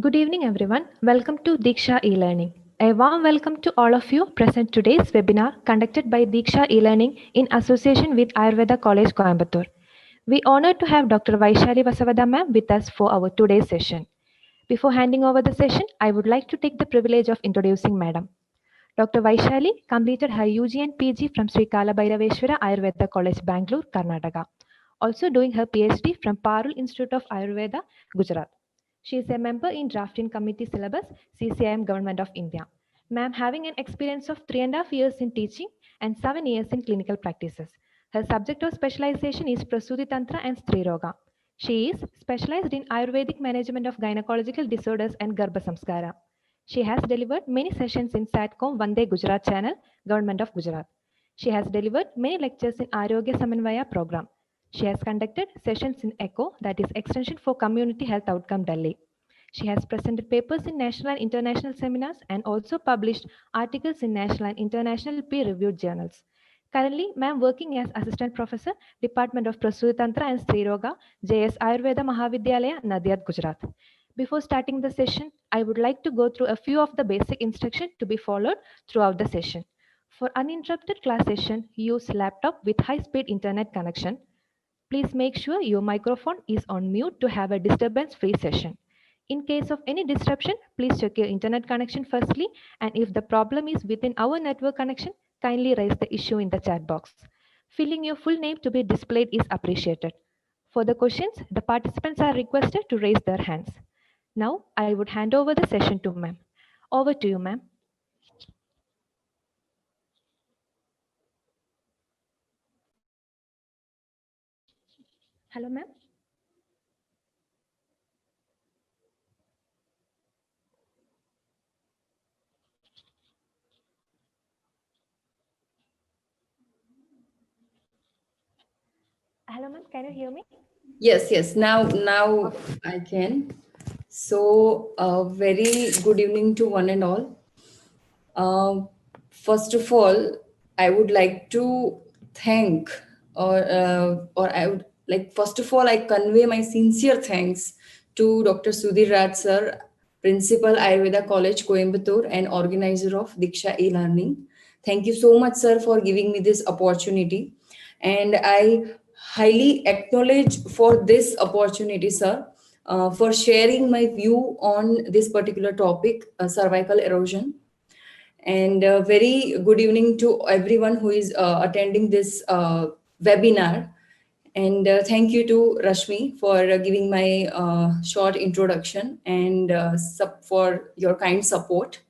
Good evening, everyone. Welcome to Diksha e-learning. A warm welcome to all of you present today's webinar conducted by Diksha e-learning in association with Ayurveda College Coimbatore. We honored to have Dr. Vaishali Vasavada ma'am with us for our today's session. Before handing over the session, I would like to take the privilege of introducing Madam. Dr. Vaishali completed her UG and PG from Sri Kalabhairaveshwara Ayurveda College, Bangalore, Karnataka. Also doing her PhD from Parul Institute of Ayurveda, Gujarat. She is a member in drafting committee syllabus, CCIM Government of India. Ma'am having an experience of 3.5 years in teaching and 7 years in clinical practices. Her subject of specialization is Prasuti Tantra and Stri Roga. She is specialized in Ayurvedic management of gynecological disorders and Garbha Samskara. She has delivered many sessions in SATCOM Vande Gujarat channel, Government of Gujarat. She has delivered many lectures in Arogya Samanvaya program. She has conducted sessions in ECHO, that is Extension for Community Health Outcome Delhi. She has presented papers in national and international seminars and also published articles in national and international peer-reviewed journals. Currently, ma'am working as Assistant Professor, Department of Prasuti Tantra and Stri Roga, JS Ayurveda Mahavidyalaya, Nadiad, Gujarat. Before starting the session, I would like to go through a few of the basic instructions to be followed throughout the session. For uninterrupted class session, use laptop with high-speed internet connection. Please make sure your microphone is on mute to have a disturbance-free session. In case of any disruption, please check your internet connection firstly, and if the problem is within our network connection, kindly raise the issue in the chat box. Filling your full name to be displayed is appreciated. For the questions, the participants are requested to raise their hands. Now, I would hand over the session to ma'am. Over to you, ma'am. Hello, ma'am. Hello, ma'am. Can you hear me? Yes. Now I can. So, very good evening to one and all. Uh, First of all, I would like to thank, or I would like, first of all, I convey my sincere thanks to Dr. Sudhir Raj sir, Principal Ayurveda College, Coimbatore, and organizer of Diksha e-learning. Thank you so much, sir, for giving me this opportunity. And I highly acknowledge for this opportunity, sir, for sharing my view on this particular topic, cervical erosion. And very good evening to everyone who is attending this webinar. And thank you to Rashmi for giving my short introduction and for your kind support.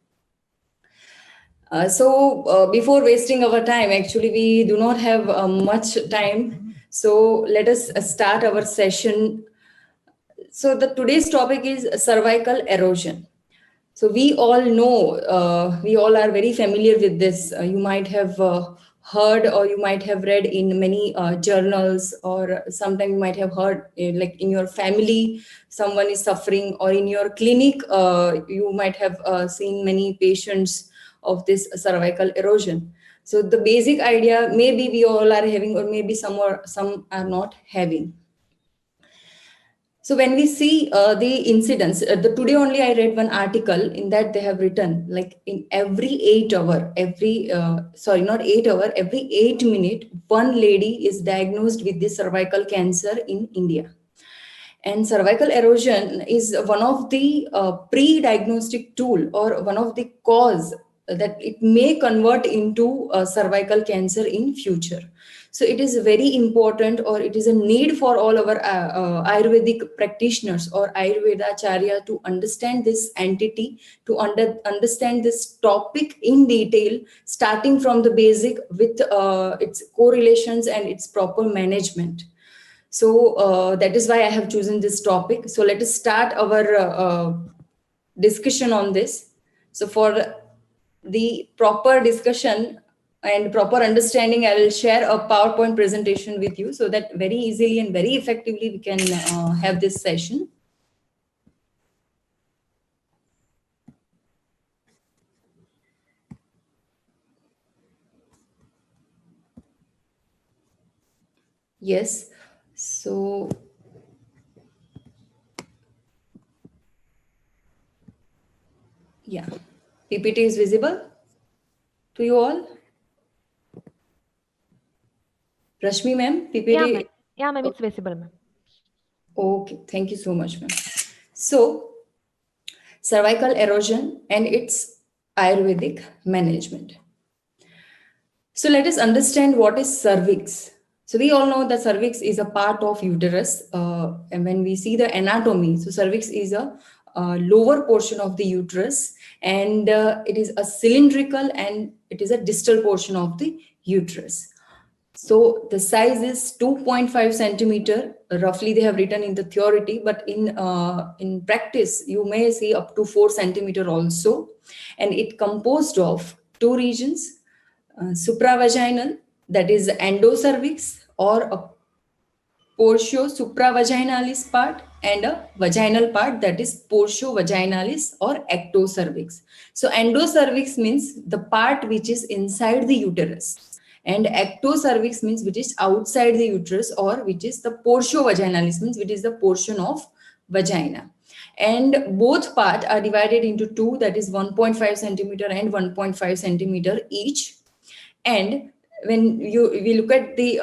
Before wasting our time, actually, we do not have much time. So let us start our session. So the today's topic is cervical erosion. So we all know, we all are very familiar with this. You might have heard, or you might have read in many journals, or sometime you might have heard, like in your family, someone is suffering, or in your clinic, you might have seen many patients of this cervical erosion. So the basic idea, maybe we all are having, or maybe some are not having. So when we see the incidents, today only I read one article in that they have written, like in every 8 hour, sorry, not 8 hour, every 8 minute, one lady is diagnosed with this cervical cancer in India. And cervical erosion is one of the pre-diagnostic tool, or one of the cause that it may convert into cervical cancer in future. So it is very important, or it is a need for all our Ayurvedic practitioners or Ayurveda Acharya to understand this entity, to understand this topic in detail, starting from the basic with its correlations and its proper management. So that is why I have chosen this topic. So let us start our discussion on this. So for the proper discussion and proper understanding, I will share a PowerPoint presentation with you, so that very easily and very effectively we can have this session. Yes. So Yeah. PPT is visible to you all? Rashmi ma'am, PPT. Yeah, ma'am, it's visible, ma'am. Okay, thank you so much, ma'am. So, cervical erosion and its Ayurvedic management. So, let us understand what is cervix. So, we all know that cervix is a part of uterus. And when we see the anatomy, so cervix is a lower portion of the uterus, and it is a cylindrical and it is a distal portion of the uterus. So the size is 2.5 centimeter. Roughly, they have written in the theory, but in practice, you may see up to 4 centimeter also. And it composed of two regions: supravaginal, that is endocervix, or a portio supravaginalis part, and a vaginal part, that is portio vaginalis or ectocervix. So endocervix means the part which is inside the uterus, and ectocervix means which is outside the uterus, or which is the portio vaginalis means which is the portion of vagina. And both part are divided into two, that is 1.5 centimeter and 1.5 centimeter each. And when we look at the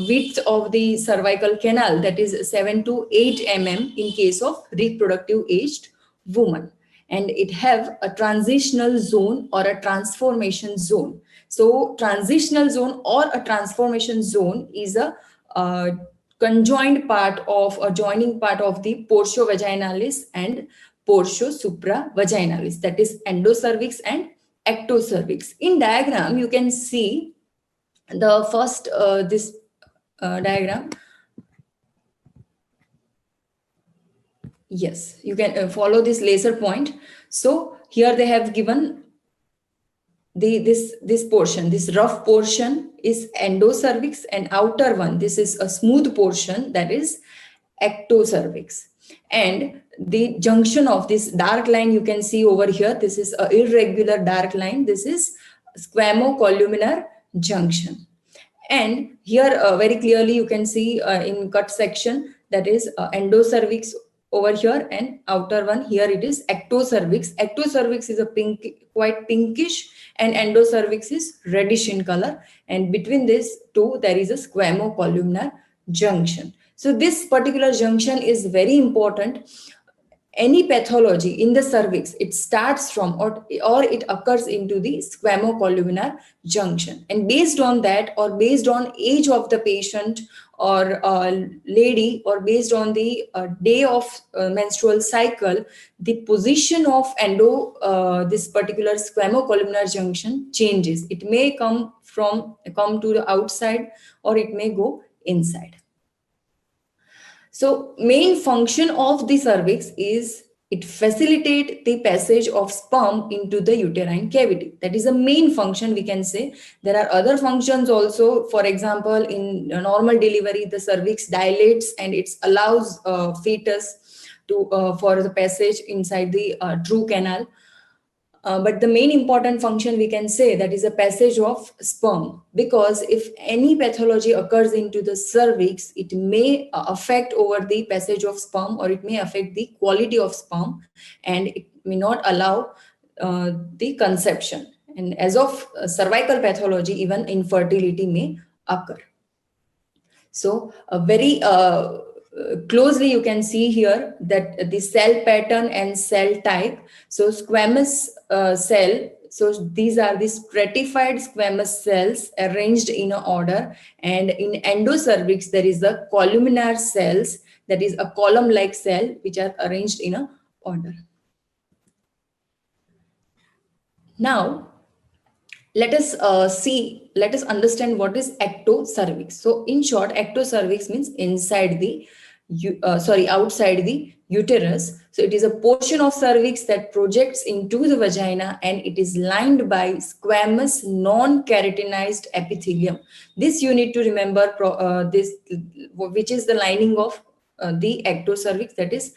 width of the cervical canal, that is 7 to 8 in case of reproductive aged woman, and it have a transitional zone or a transformation zone. So transitional zone or a transformation zone is a conjoined part of a joining part of the portio vaginalis and portio supravaginalis, that is endocervix and ectocervix. In diagram, you can see the first this diagram. Yes, you can follow this laser point. So here they have given this portion, this rough portion is endocervix, and outer one, this is a smooth portion, that is ectocervix. And the junction of this dark line you can see over here, this is a irregular dark line, this is squamocolumnar junction. And here very clearly you can see in cut section, that is endocervix over here, and outer one here it is ectocervix. Ectocervix is a quite pinkish, and endocervix is reddish in color, and between these two there is a squamocolumnar junction. So this particular junction is very important. Any pathology in the cervix, it starts from or it occurs into the squamocolumnar junction, and based on that, or based on age of the patient or lady, or based on the day of menstrual cycle, the position of this particular squamocolumnar junction changes. It may come to the outside, or it may go inside. So main function of the cervix is it facilitates the passage of sperm into the uterine cavity. That is a main function, we can say. There are other functions also. For example, in normal delivery, the cervix dilates and it allows fetus to for the passage inside the true canal. But the main important function, we can say, that is a passage of sperm, because if any pathology occurs into the cervix, it may affect over the passage of sperm, or it may affect the quality of sperm, and it may not allow the conception. And as of cervical pathology, even infertility may occur. So a very closely you can see here that the cell pattern and cell type. So squamous cell, so these are the stratified squamous cells arranged in an order, and in endocervix there is the columnar cells, that is a column like cell which are arranged in a order. Now let us understand what is ectocervix. So in short, ectocervix means outside the uterus. So it is a portion of cervix that projects into the vagina, and it is lined by squamous non-keratinized epithelium. This you need to remember, which is the lining of the ectocervix, that is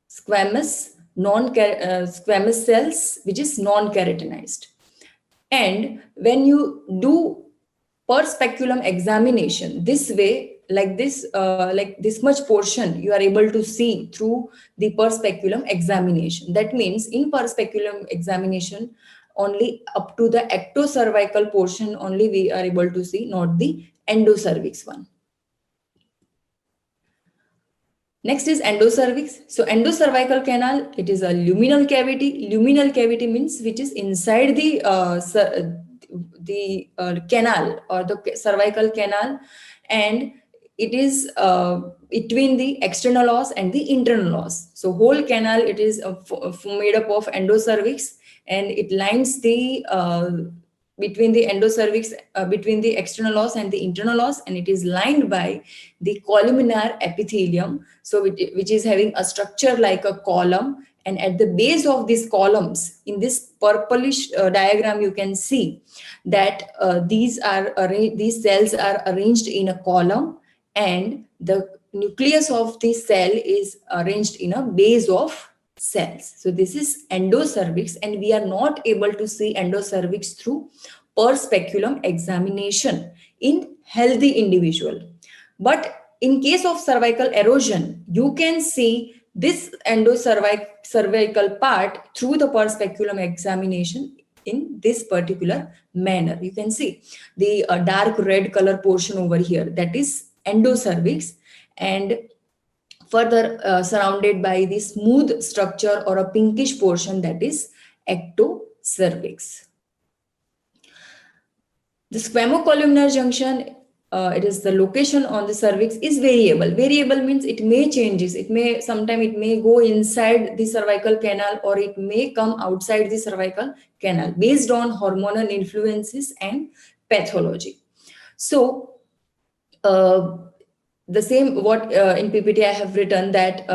squamous cells which is non-keratinized. And when you do per speculum examination, this way like this much portion you are able to see through the per speculum examination. That means in per speculum examination, only up to the ectocervical portion only we are able to see, not the endocervix one. Next is endocervix. So endocervical canal, it is a luminal cavity. Luminal cavity means which is inside the canal or the cervical canal, and it is between the external os and the internal os. So whole canal, it is made up of endocervix, and it lines the between the endocervix, between the external os and the internal os, and it is lined by the columnar epithelium, so which is having a structure like a column. And at the base of these columns, in this purplish diagram, you can see that these cells are arranged in a column, and the nucleus of the cell is arranged in a base of cells. So this is endocervix, and we are not able to see endocervix through per speculum examination in healthy individual. But in case of cervical erosion, you can see this endocervical part through the per speculum examination in this particular manner. You can see the dark red color portion over here, that is endocervix, and further surrounded by the smooth structure or a pinkish portion, that is ectocervix. The squamocolumnar junction, it is the location on the cervix, is variable. Variable means it may changes. It may, sometime it may go inside the cervical canal, or it may come outside the cervical canal based on hormonal influences and pathology. So the same what in PPT I have written that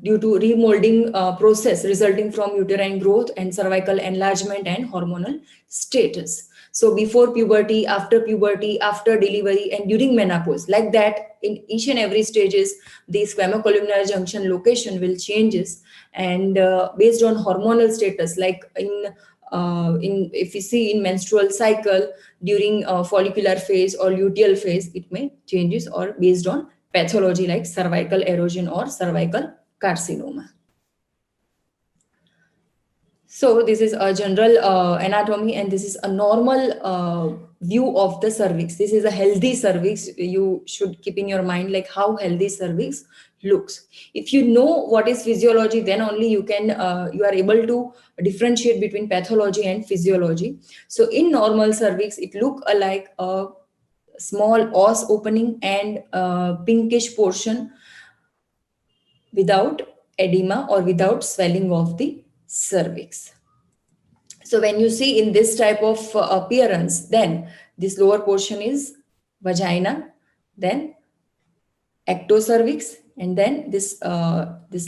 due to remolding process resulting from uterine growth and cervical enlargement and hormonal status. So before puberty, after delivery, and during menopause, like that, in each and every stages, the squamocolumnar junction location will changes, and based on hormonal status, like if you see in menstrual cycle, during follicular phase or luteal phase, it may changes, or based on pathology like cervical erosion or cervical carcinoma. So this is a general anatomy, and this is a normal view of the cervix. This is a healthy cervix. You should keep in your mind like how healthy cervix looks. If you know what is physiology, then only you can you are able to differentiate between pathology and physiology. So in normal cervix, it look like a small os opening and pinkish portion without edema or without swelling of the cervix. So when you see in this type of appearance, then this lower portion is vagina, then ectocervix, and then this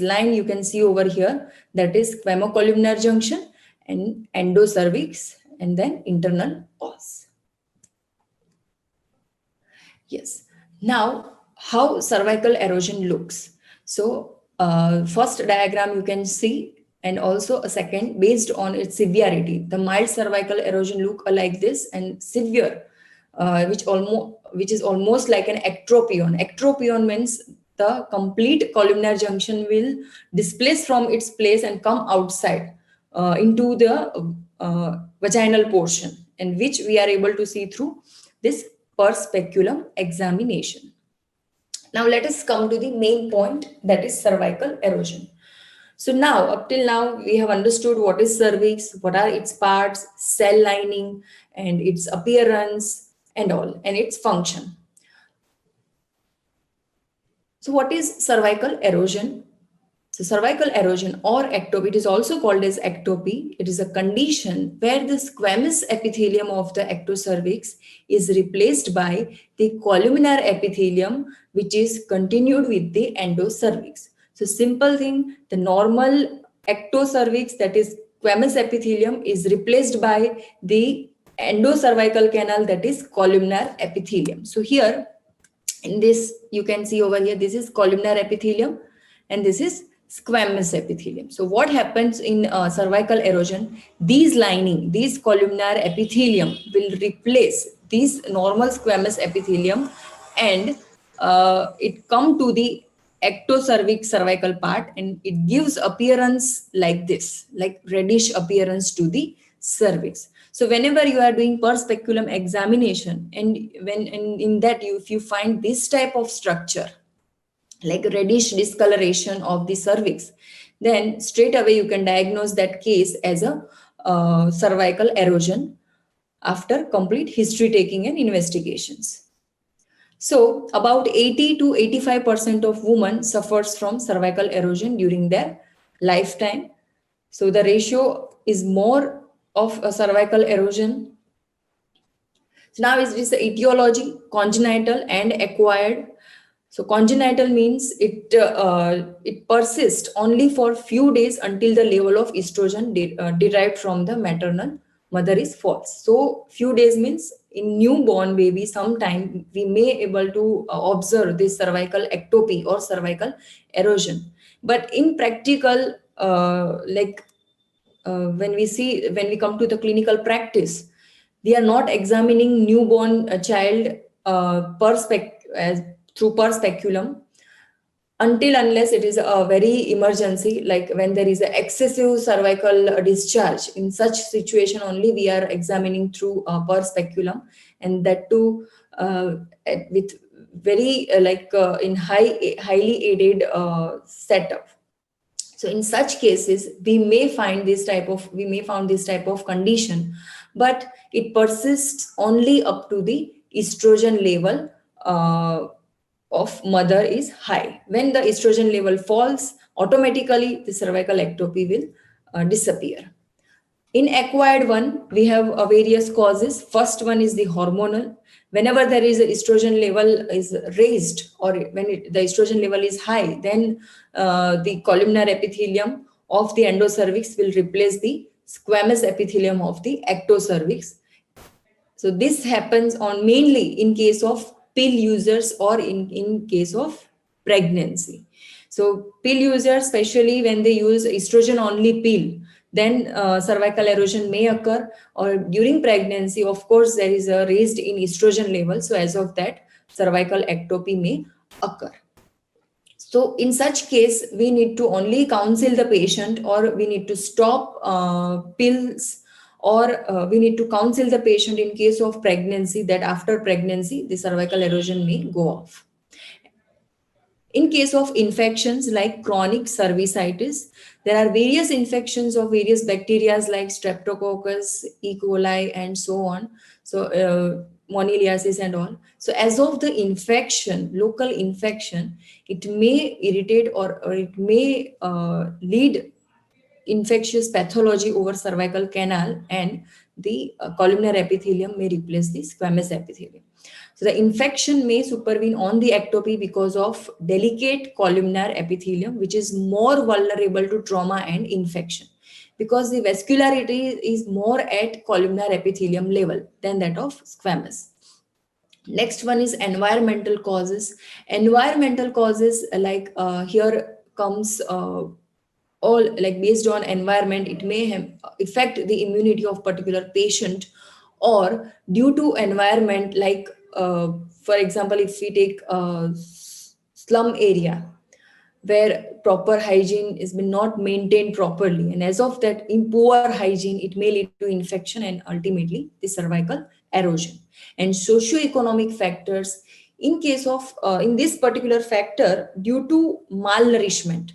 line you can see over here, that is squamocolumnar junction, and endocervix, and then internal os. Yes. Now, how cervical erosion looks. So first diagram you can see, and also a second based on its severity. The mild cervical erosion look like this, and severe, which is almost like an ectropion. Ectropion means the complete columnar junction will displace from its place and come outside into the vaginal portion, and which we are able to see through this per speculum examination. Now let us come to the main point, that is cervical erosion. So now, up till now, we have understood what is cervix, what are its parts, cell lining, and its appearance, and all, and its function. So what is cervical erosion? So cervical erosion or ectopy, it is also called as ectopy. It is a condition where the squamous epithelium of the ectocervix is replaced by the columnar epithelium, which is continued with the endocervix. So simple thing, the normal ectocervix, that is squamous epithelium, is replaced by the endocervical canal, that is columnar epithelium. So here in this, you can see over here, this is columnar epithelium and this is squamous epithelium. So what happens in cervical erosion, these lining, these columnar epithelium will replace these normal squamous epithelium, and it come to the ectocervix cervical part, and it gives appearance like this, like reddish appearance to the cervix. So whenever you are doing per speculum examination, and in that if you find this type of structure, like reddish discoloration of the cervix, then straight away you can diagnose that case as a cervical erosion after complete history taking and investigations. So about 80 to 85% of women suffers from cervical erosion during their lifetime. So the ratio is more of a cervical erosion. So now is this the etiology, congenital and acquired. So congenital means it persists only for few days until the level of estrogen derived from the maternal mother is false. So few days means in newborn baby, sometime we may able to observe this cervical ectopy or cervical erosion. But in practical, when we come to the clinical practice, we are not examining newborn child through per speculum until unless it is a very emergency, like when there is an excessive cervical discharge. In such situation only we are examining through per speculum, and that too with very in highly aided setup. So in such cases we may find this type of condition, but it persists only up to the estrogen level of mother is high. When the estrogen level falls, automatically the cervical ectopy will disappear. In acquired one, we have various causes. First one is the hormonal. Whenever there is a estrogen level is raised, or when the estrogen level is high, then the columnar epithelium of the endocervix will replace the squamous epithelium of the ectocervix. So this happens on mainly in case of pill users or in case of pregnancy. So pill users, especially when they use estrogen only pill, then cervical erosion may occur. Or during pregnancy, of course, there is a raised in estrogen level. So as of that, cervical ectopy may occur. So in such case, we need to only counsel the patient, or we need to stop pills, or we need to counsel the patient in case of pregnancy, that after pregnancy, the cervical erosion may go off. In case of infections like chronic cervicitis, there are various infections of various bacteria like Streptococcus, E. coli, and so on. So moniliasis and all. So as of the infection, local infection, it may irritate or it may lead infectious pathology over cervical canal, and the columnar epithelium may replace the squamous epithelium. So the infection may supervene on the ectopy because of delicate columnar epithelium, which is more vulnerable to trauma and infection, because the vascularity is more at columnar epithelium level than that of squamous. Next one is environmental causes. Environmental causes, here comes all like based on environment. It may affect the immunity of particular patient, or due to environment, like for example, if we take a slum area where proper hygiene has been not maintained properly, and as of that, in poor hygiene, it may lead to infection and ultimately the cervical erosion. And socio-economic factors, in case of in this particular factor, due to malnourishment,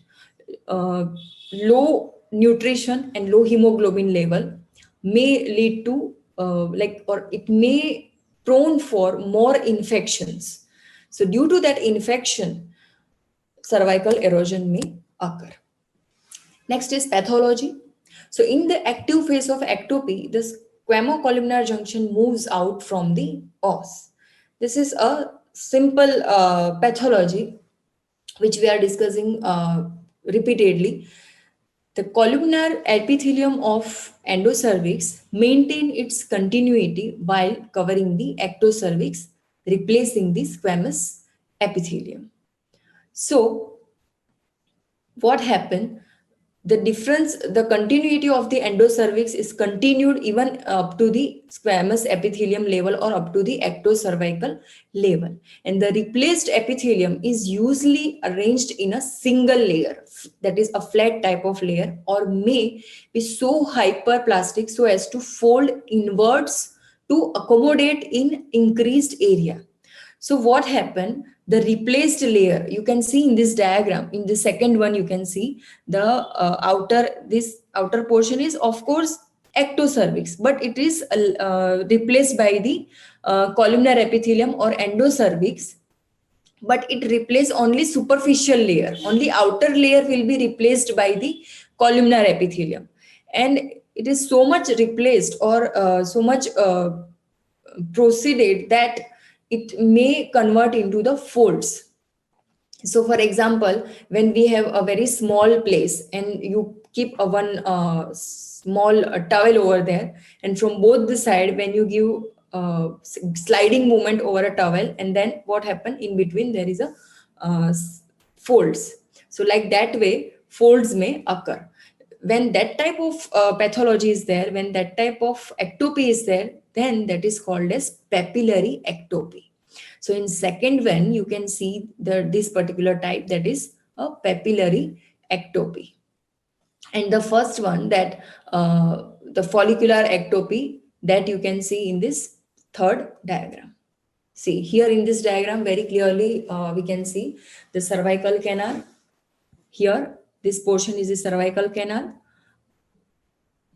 uh, low nutrition and low hemoglobin level may lead to or it may prone for more infections. So due to that infection, cervical erosion may occur. Next is pathology. So in the active phase of ectopy, the squamocolumnar junction moves out from the os. This is a simple pathology which we are discussing repeatedly. The columnar epithelium of endocervix maintain its continuity while covering the ectocervix, replacing the squamous epithelium. So what happened? the difference, the continuity of the endocervix is continued even up to the squamous epithelium level or up to the ectocervical level. And the replaced epithelium is usually arranged in a single layer, that is a flat type of layer, or may be so hyperplastic so as to fold inwards to accommodate in increased area. So what happened? The replaced layer, you can see in this diagram, in the second one, you can see the this outer portion is of course ectocervix, but it is replaced by the columnar epithelium or endocervix, but it replaces only superficial layer. Only outer layer will be replaced by the columnar epithelium. And it is so much replaced or so much proceeded that it may convert into the folds. So for example, when we have a very small place and you keep a one small towel over there, and from both the side, when you give sliding movement over a towel, and then what happen in between, there is a folds. So like that way folds may occur. When that type of pathology is there, when that type of ectopy is there, then that is called as papillary ectopy. So in second one, you can see this particular type, that is a papillary ectopy. And the first one, that the follicular ectopy, that you can see in this third diagram. See here in this diagram very clearly we can see the cervical canal. Here this portion is the cervical canal.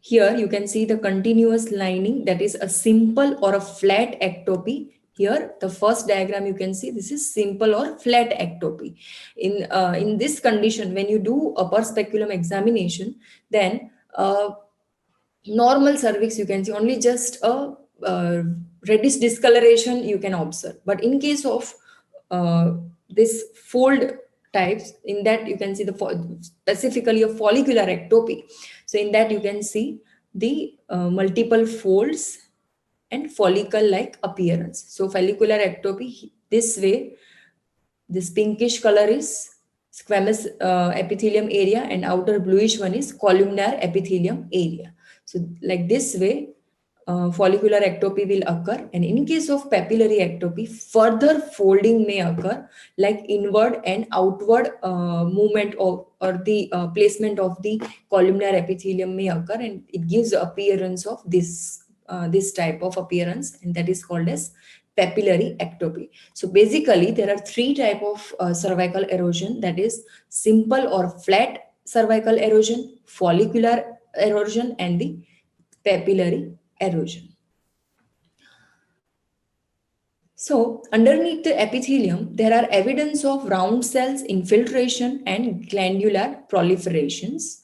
Here you can see the continuous lining, that is a simple or a flat ectopy. Here the first diagram you can see this is simple or flat ectopy. In this condition, when you do upper speculum examination, then normal cervix you can see only just a reddish discoloration you can observe. But in case of this fold types, in that you can see specifically a follicular ectopy. So in that you can see the multiple folds and follicle-like appearance. So follicular ectopy, this way, this pinkish color is squamous epithelium area, and outer bluish one is columnar epithelium area. So like this way, follicular ectopy will occur. And in case of papillary ectopy, further folding may occur, like inward and outward movement of, or the placement of the columnar epithelium may occur, and it gives the appearance of this type of appearance, and that is called as papillary ectopy. So basically there are three types of cervical erosion, that is simple or flat cervical erosion, follicular erosion, and the papillary erosion. So underneath the epithelium, there are evidence of round cells infiltration and glandular proliferations.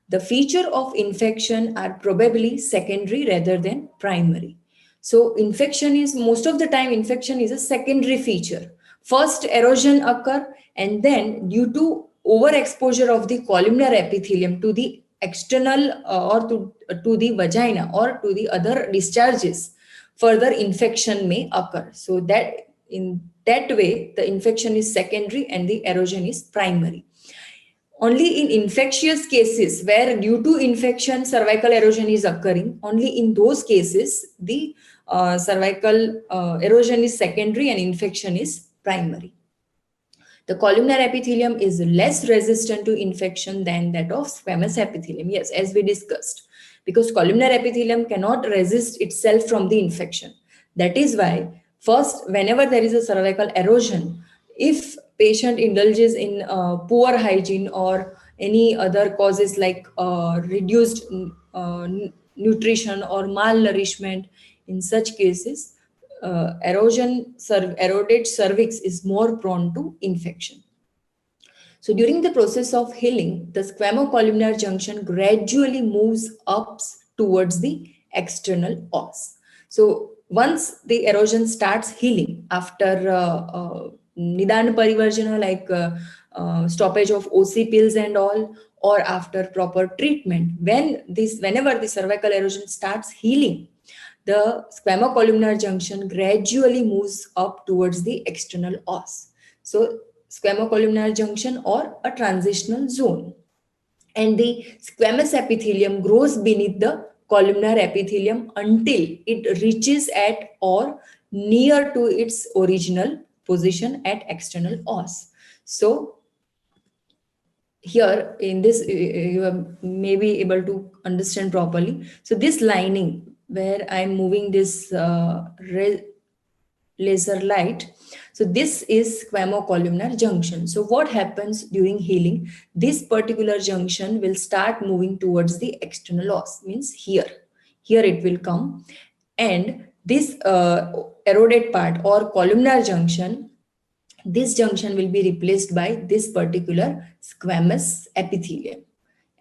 The feature of infection are probably secondary rather than primary. So infection is, most of the time infection is a secondary feature. First erosion occur, and then due to overexposure of the columnar epithelium to the external or to the vagina or to the other discharges, further infection may occur. So that in that way the infection is secondary and the erosion is primary. Only in infectious cases where due to infection cervical erosion is occurring, only in those cases the cervical erosion is secondary and infection is primary. The columnar epithelium is less resistant to infection than that of squamous epithelium. Yes, as we discussed, because columnar epithelium cannot resist itself from the infection. That is why first, whenever there is a cervical erosion, if patient indulges in poor hygiene or any other causes like reduced nutrition or malnourishment, in such cases eroded cervix is more prone to infection. So during the process of healing, the squamocolumnar junction gradually moves up towards the external os. So once the erosion starts healing after Nidan Parivarjana, like stoppage of OC pills and all, or after proper treatment, whenever the cervical erosion starts healing, the squamocolumnar junction gradually moves up towards the external os. So squamocolumnar junction or a transitional zone. and the squamous epithelium grows beneath the columnar epithelium until it reaches at or near to its original position at external os. So here in this you may be able to understand properly. So this lining where I'm moving this laser light, so this is squamocolumnar junction. So what happens during healing, this particular junction will start moving towards the external os, means here it will come, and this eroded part or columnar junction, this junction will be replaced by this particular squamous epithelium,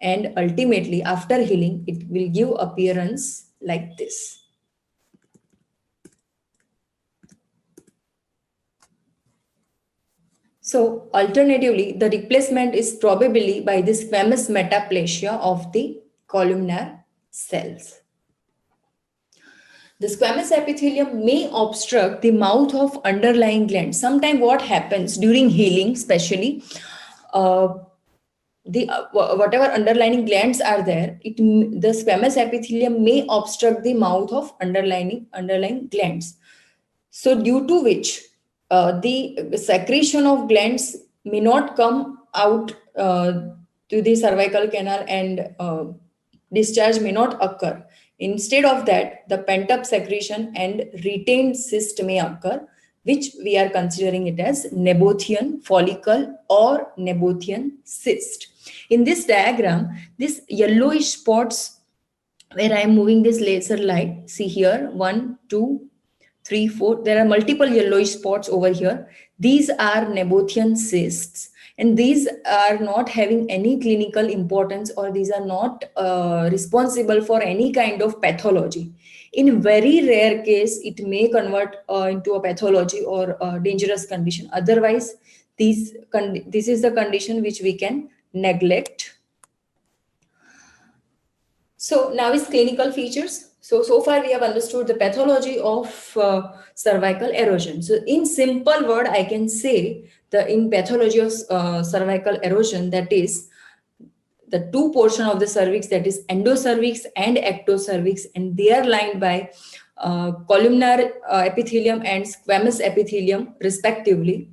and ultimately after healing it will give appearance like this. So alternatively, the replacement is probably by the squamous metaplasia of the columnar cells. The squamous epithelium may obstruct the mouth of underlying glands. Sometimes what happens during healing, especially, whatever underlying glands are there, the squamous epithelium may obstruct the mouth of underlying glands. So due to which the secretion of glands may not come out to the cervical canal, and discharge may not occur. Instead of that, the pent-up secretion and retained cyst may occur, which we are considering it as Nabothian follicle or Nabothian cyst. In this diagram, this yellowish spots where I am moving this laser light, see here, 1, 2, 3, 4, there are multiple yellowish spots over here. These are Nabothian cysts, and these are not having any clinical importance, or these are not responsible for any kind of pathology. In very rare case, it may convert into a pathology or a dangerous condition. Otherwise, this is the condition which we can neglect. So now is clinical features. So far we have understood the pathology of cervical erosion. So in simple word, I can say in pathology of cervical erosion, that is the two portion of the cervix, that is endocervix and ectocervix, and they are lined by columnar epithelium and squamous epithelium respectively.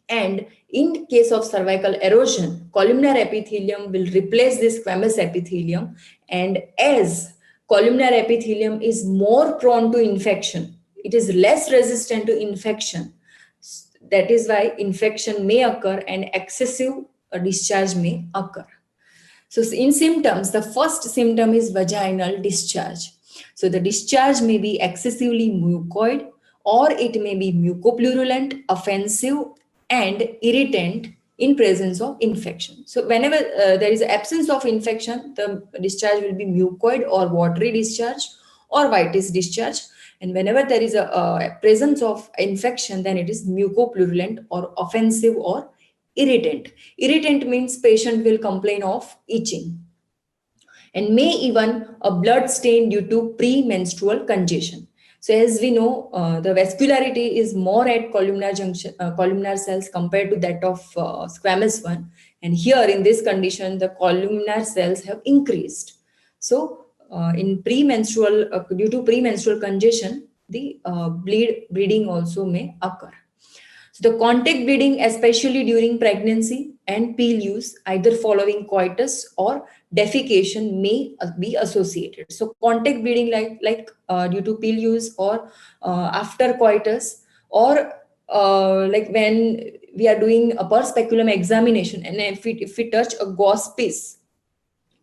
And in case of cervical erosion, columnar epithelium will replace this squamous epithelium, and as columnar epithelium is more prone to infection, it is less resistant to infection. That is why infection may occur and excessive discharge may occur. So in symptoms, the first symptom is vaginal discharge. So the discharge may be excessively mucoid, or it may be mucopurulent, offensive, and irritant in presence of infection. So whenever there is absence of infection, the discharge will be mucoid or watery discharge or whitish discharge. And whenever there is a presence of infection, then it is mucopurulent or offensive or irritant. Irritant means patient will complain of itching and may even a blood stain due to premenstrual congestion. So as we know, the vascularity is more at columnar junction, columnar cells compared to that of squamous one. And here in this condition, the columnar cells have increased. So in premenstrual, due to premenstrual congestion, the bleeding also may occur. So the contact bleeding, especially during pregnancy and pill use, either following coitus or defecation, may be associated. So contact bleeding like due to pill use or after coitus, or like when we are doing a per speculum examination, and if we touch a gauze piece,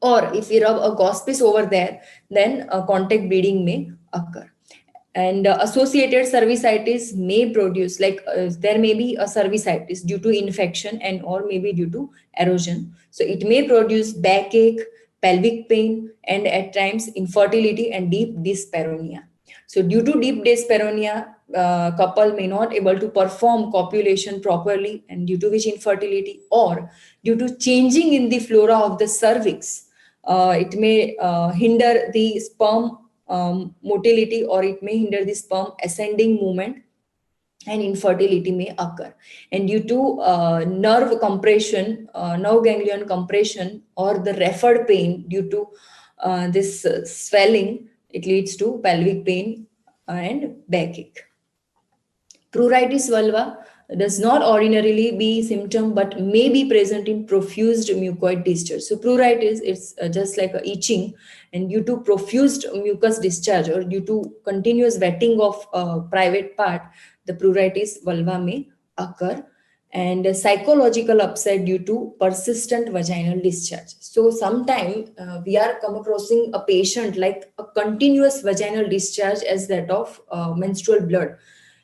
or if we rub a gauze piece over there, then contact bleeding may occur. And associated cervicitis may produce, there may be a cervicitis due to infection and or maybe due to erosion. So it may produce backache, pelvic pain, and at times infertility and deep dyspareunia. So due to deep dyspareunia, couple may not able to perform copulation properly, and due to which infertility, or due to changing in the flora of the cervix, it may hinder the sperm motility, or it may hinder the sperm ascending movement, and infertility may occur. And due to nerve compression, nerve ganglion compression, or the referred pain due to this swelling, it leads to pelvic pain and backache. Pruritus vulva does not ordinarily be symptom but may be present in profused mucoid discharge. So pruritus is just like a itching, and due to profused mucus discharge or due to continuous wetting of private part, the pruritus vulva may occur. And a psychological upset due to persistent vaginal discharge. So sometime we are come acrossing a patient like a continuous vaginal discharge as that of menstrual blood.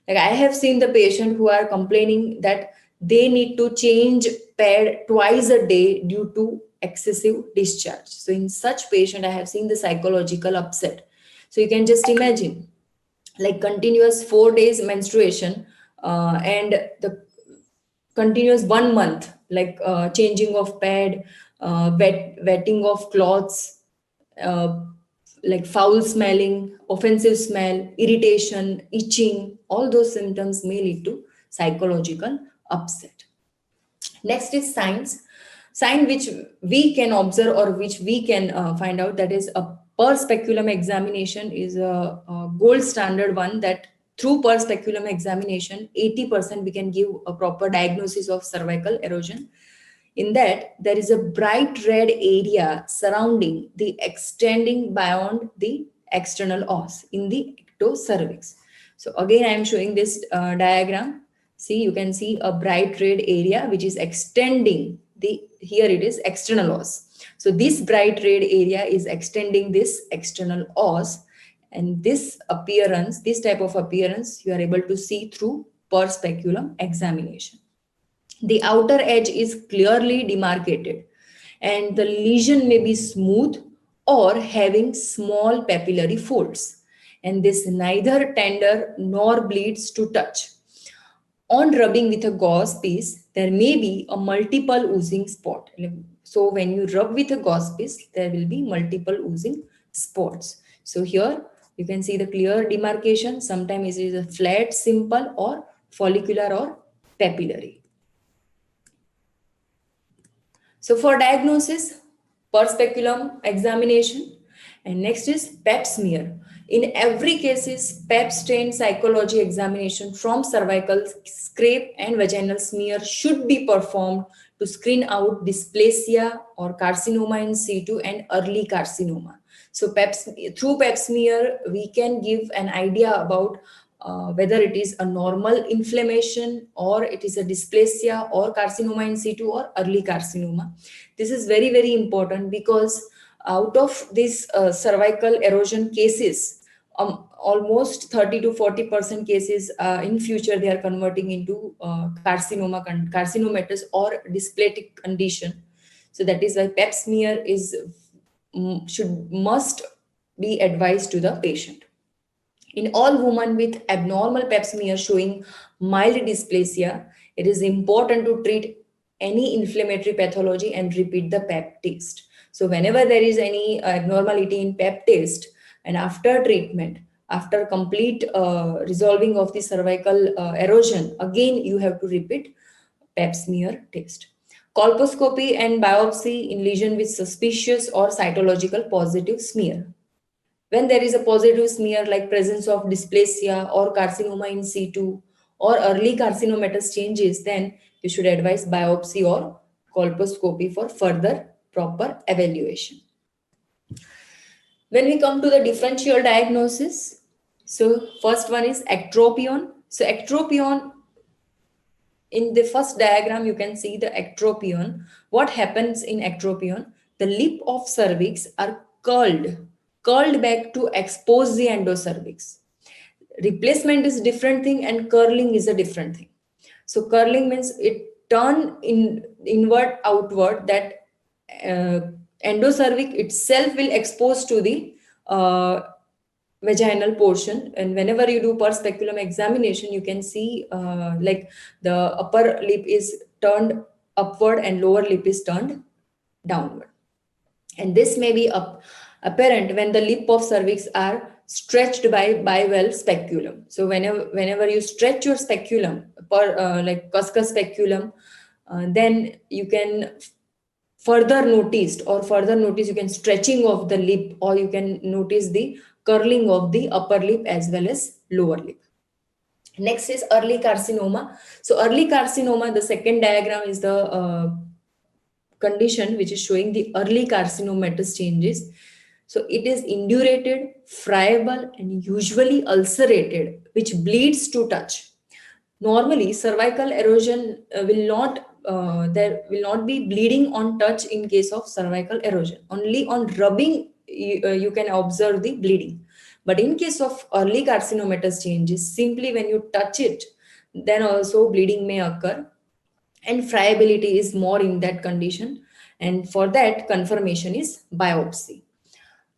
Like I have seen the patient who are complaining that they need to change pad twice a day due to excessive discharge. So in such patient, I have seen the psychological upset. So you can just imagine like continuous 4 days menstruation and the continuous 1 month, like changing of pad, wetting of cloths, uh, like foul smelling, offensive smell, irritation, itching, all those symptoms may lead to psychological upset. Next is signs. Sign which we can observe or which we can find out, that is a per speculum examination is a gold standard one, that through per speculum examination, 80% we can give a proper diagnosis of cervical erosion. In that, there is a bright red area surrounding the extending beyond the external os in the ectocervix. So again, I am showing this diagram. See, you can see a bright red area which is extending the, here it is external os. So this bright red area is extending this external os, and this appearance, this type of appearance, you are able to see through per speculum examination. The outer edge is clearly demarcated, and the lesion may be smooth or having small papillary folds, and this neither tender nor bleeds to touch. On rubbing with a gauze piece, there may be a multiple oozing spot. So when you rub with a gauze piece, there will be multiple oozing spots. So here you can see the clear demarcation. Sometimes it is a flat, simple, or follicular or papillary. So for diagnosis, per speculum examination, and next is pap smear. In every case is pap stain cytology examination from cervical scrape and vaginal smear should be performed to screen out dysplasia or carcinoma in situ and early carcinoma. So through pap smear, we can give an idea about whether it is a normal inflammation or it is a dysplasia or carcinoma in situ or early carcinoma. This is very, very important because out of these cervical erosion cases, almost 30 to 40% cases in future, they are converting into carcinomatous or dysplastic condition. So that is why pap smear is must be advised to the patient. In all women with abnormal pap smear showing mild dysplasia, it is important to treat any inflammatory pathology and repeat the pap test. So whenever there is any abnormality in pap test, and after treatment, after complete resolving of the cervical erosion, again you have to repeat pap smear test. Colposcopy and biopsy in lesion with suspicious or cytological positive smear. When there is a positive smear like presence of dysplasia or carcinoma in situ or early carcinomatous changes, then you should advise biopsy or colposcopy for further proper evaluation. When we come to the differential diagnosis, so first one is ectropion. So ectropion, in the first diagram, you can see the ectropion. What happens in ectropion? The lip of cervix are curled back to expose the endocervix. Replacement is different thing and curling is a different thing. So curling means it turn inward outward, that endocervix itself will expose to the vaginal portion, and whenever you do per speculum examination, you can see like the upper lip is turned upward and lower lip is turned downward, and this may be apparent when the lip of cervix are stretched by bivalve speculum. So whenever you stretch your speculum, like Cuscus speculum, then you can further notice you can stretching of the lip, or you can notice the curling of the upper lip as well as lower lip. Next is early carcinoma. So early carcinoma, the second diagram is the condition which is showing the early carcinomatous changes. So it is indurated, friable, and usually ulcerated, which bleeds to touch. Normally, cervical erosion there will not be bleeding on touch in case of cervical erosion. Only on rubbing you can observe the bleeding. But in case of early carcinomatous changes, simply when you touch it, then also bleeding may occur, and friability is more in that condition. And for that, confirmation is biopsy.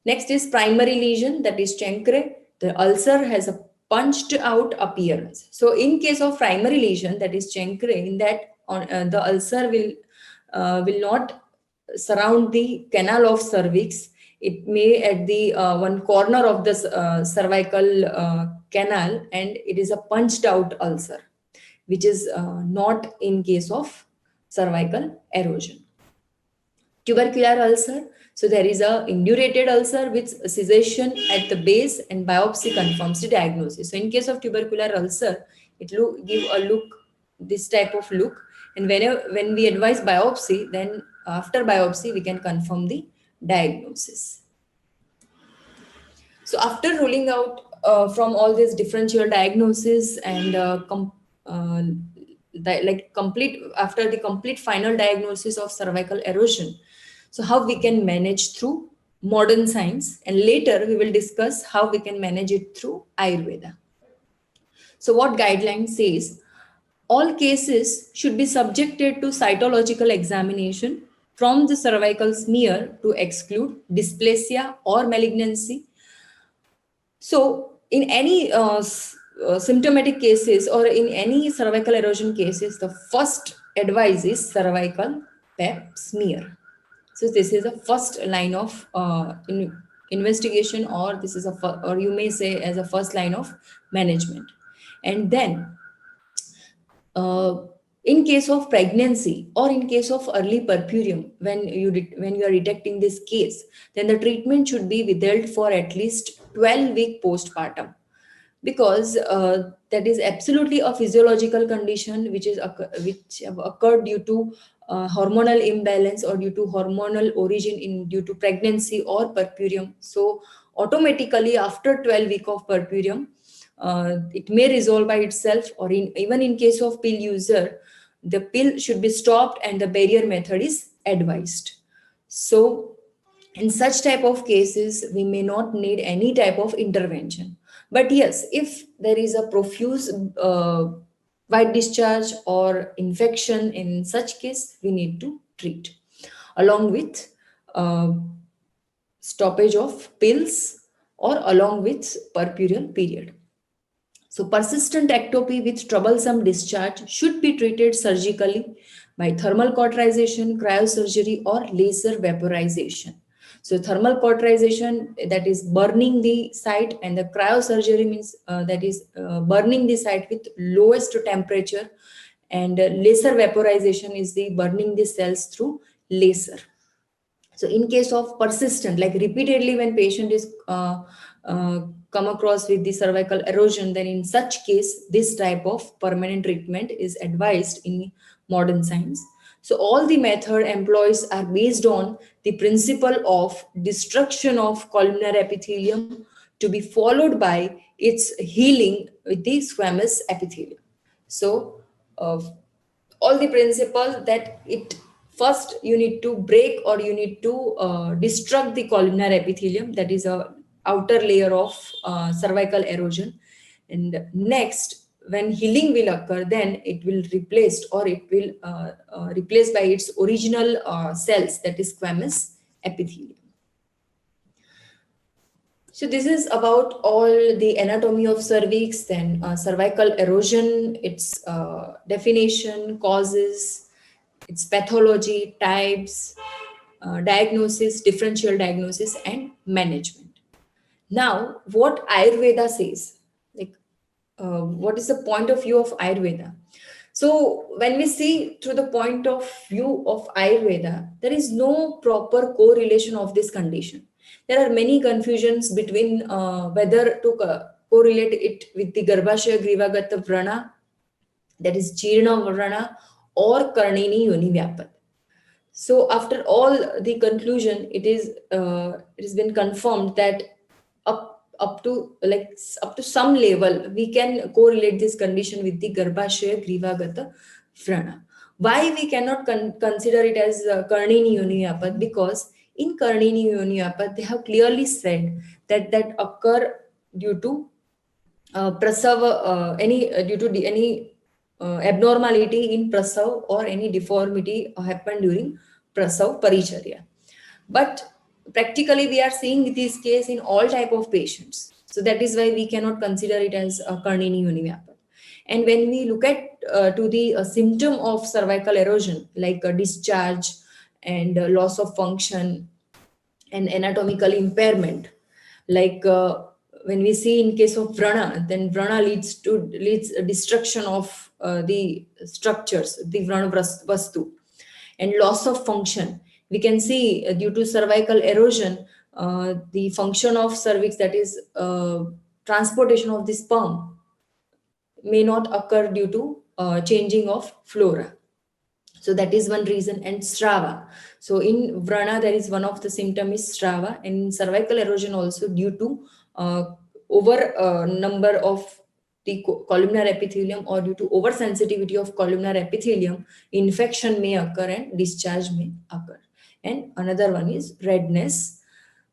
Next is primary lesion, that is chancre. The ulcer has a punched out appearance. So in case of primary lesion, that is chancre, in that the ulcer will not surround the canal of cervix. It may at the one corner of the cervical canal, and it is a punched out ulcer, which is not in case of cervical erosion. Tubercular ulcer. So there is a indurated ulcer with cessation at the base, and biopsy confirms the diagnosis. So in case of tubercular ulcer, it give a look, this type of look. And when we advise biopsy, then after biopsy, we can confirm the diagnosis. So after ruling out from all these differential diagnosis and after the complete final diagnosis of cervical erosion, so how we can manage through modern science, and later we will discuss how we can manage it through Ayurveda. So what guideline says? All cases should be subjected to cytological examination from the cervical smear to exclude dysplasia or malignancy. So in any symptomatic cases or in any cervical erosion cases, the first advice is cervical pap smear. So this is the first line of investigation, or this is or you may say as a first line of management. And then in case of pregnancy or in case of early purpurium, when you are detecting this case, then the treatment should be withheld for at least 12-week postpartum, because that is absolutely a physiological condition which have occurred due to hormonal imbalance or due to hormonal origin due to pregnancy or purpurium. So automatically after 12 week of purpurium, it may resolve by itself, or even in case of pill user, the pill should be stopped and the barrier method is advised. So in such type of cases, we may not need any type of intervention. But yes, if there is a profuse white discharge or infection, in such case, we need to treat along with stoppage of pills or along with purpureal period. So persistent ectopy with troublesome discharge should be treated surgically by thermal cauterization, cryosurgery, or laser vaporization. So thermal cauterization, that is burning the site, and the cryosurgery means that is burning the site with lowest temperature, and laser vaporization is the burning the cells through laser. So in case of persistent, like repeatedly when patient is come across with the cervical erosion, then in such case, this type of permanent treatment is advised in modern science. So all the method employs are based on the principle of destruction of columnar epithelium to be followed by its healing with the squamous epithelium. So all the principle that it first you need to break or you need to destruct the columnar epithelium, that is a outer layer of cervical erosion, and next when healing will occur, then it will replaced or it will replaced by its original cells, that is squamous epithelium. So this is about all the anatomy of cervix, then cervical erosion, its definition, causes, its pathology, types, diagnosis, differential diagnosis, and management. Now, what Ayurveda says, like, what is the point of view of Ayurveda? So, when we see through the point of view of Ayurveda, there is no proper correlation of this condition. There are many confusions between whether to correlate it with the Garbhashaya Grivagata Vrana, that is Jirna Vrana, or Karnini Yoni Vyapat. So after all the conclusion, it has been confirmed that up to some level we can correlate this condition with the Garbhashaya Grivagata Vrana. Why we cannot consider it as Karnini Yoni Vyapat? Because in Karnini Yoni Vyapat they have clearly said that occur due to prasava, due to any abnormality in prasav or any deformity happened during prasav paricharya. But practically we are seeing this case in all type of patients. So that is why we cannot consider it as a Karnini Yoni Vyapat. And when we look at to the symptom of cervical erosion, like discharge and loss of function and anatomical impairment, like when we see in case of vrana, then vrana leads destruction of the structures, the vrana vastu, and loss of function. We can see due to cervical erosion, the function of cervix, that is transportation of the sperm, may not occur due to changing of flora. So that is one reason. And strava. So in vrana, there is one of the symptom is strava, and in cervical erosion also due to over number of the columnar epithelium, or due to oversensitivity of columnar epithelium, infection may occur and discharge may occur. And another one is redness.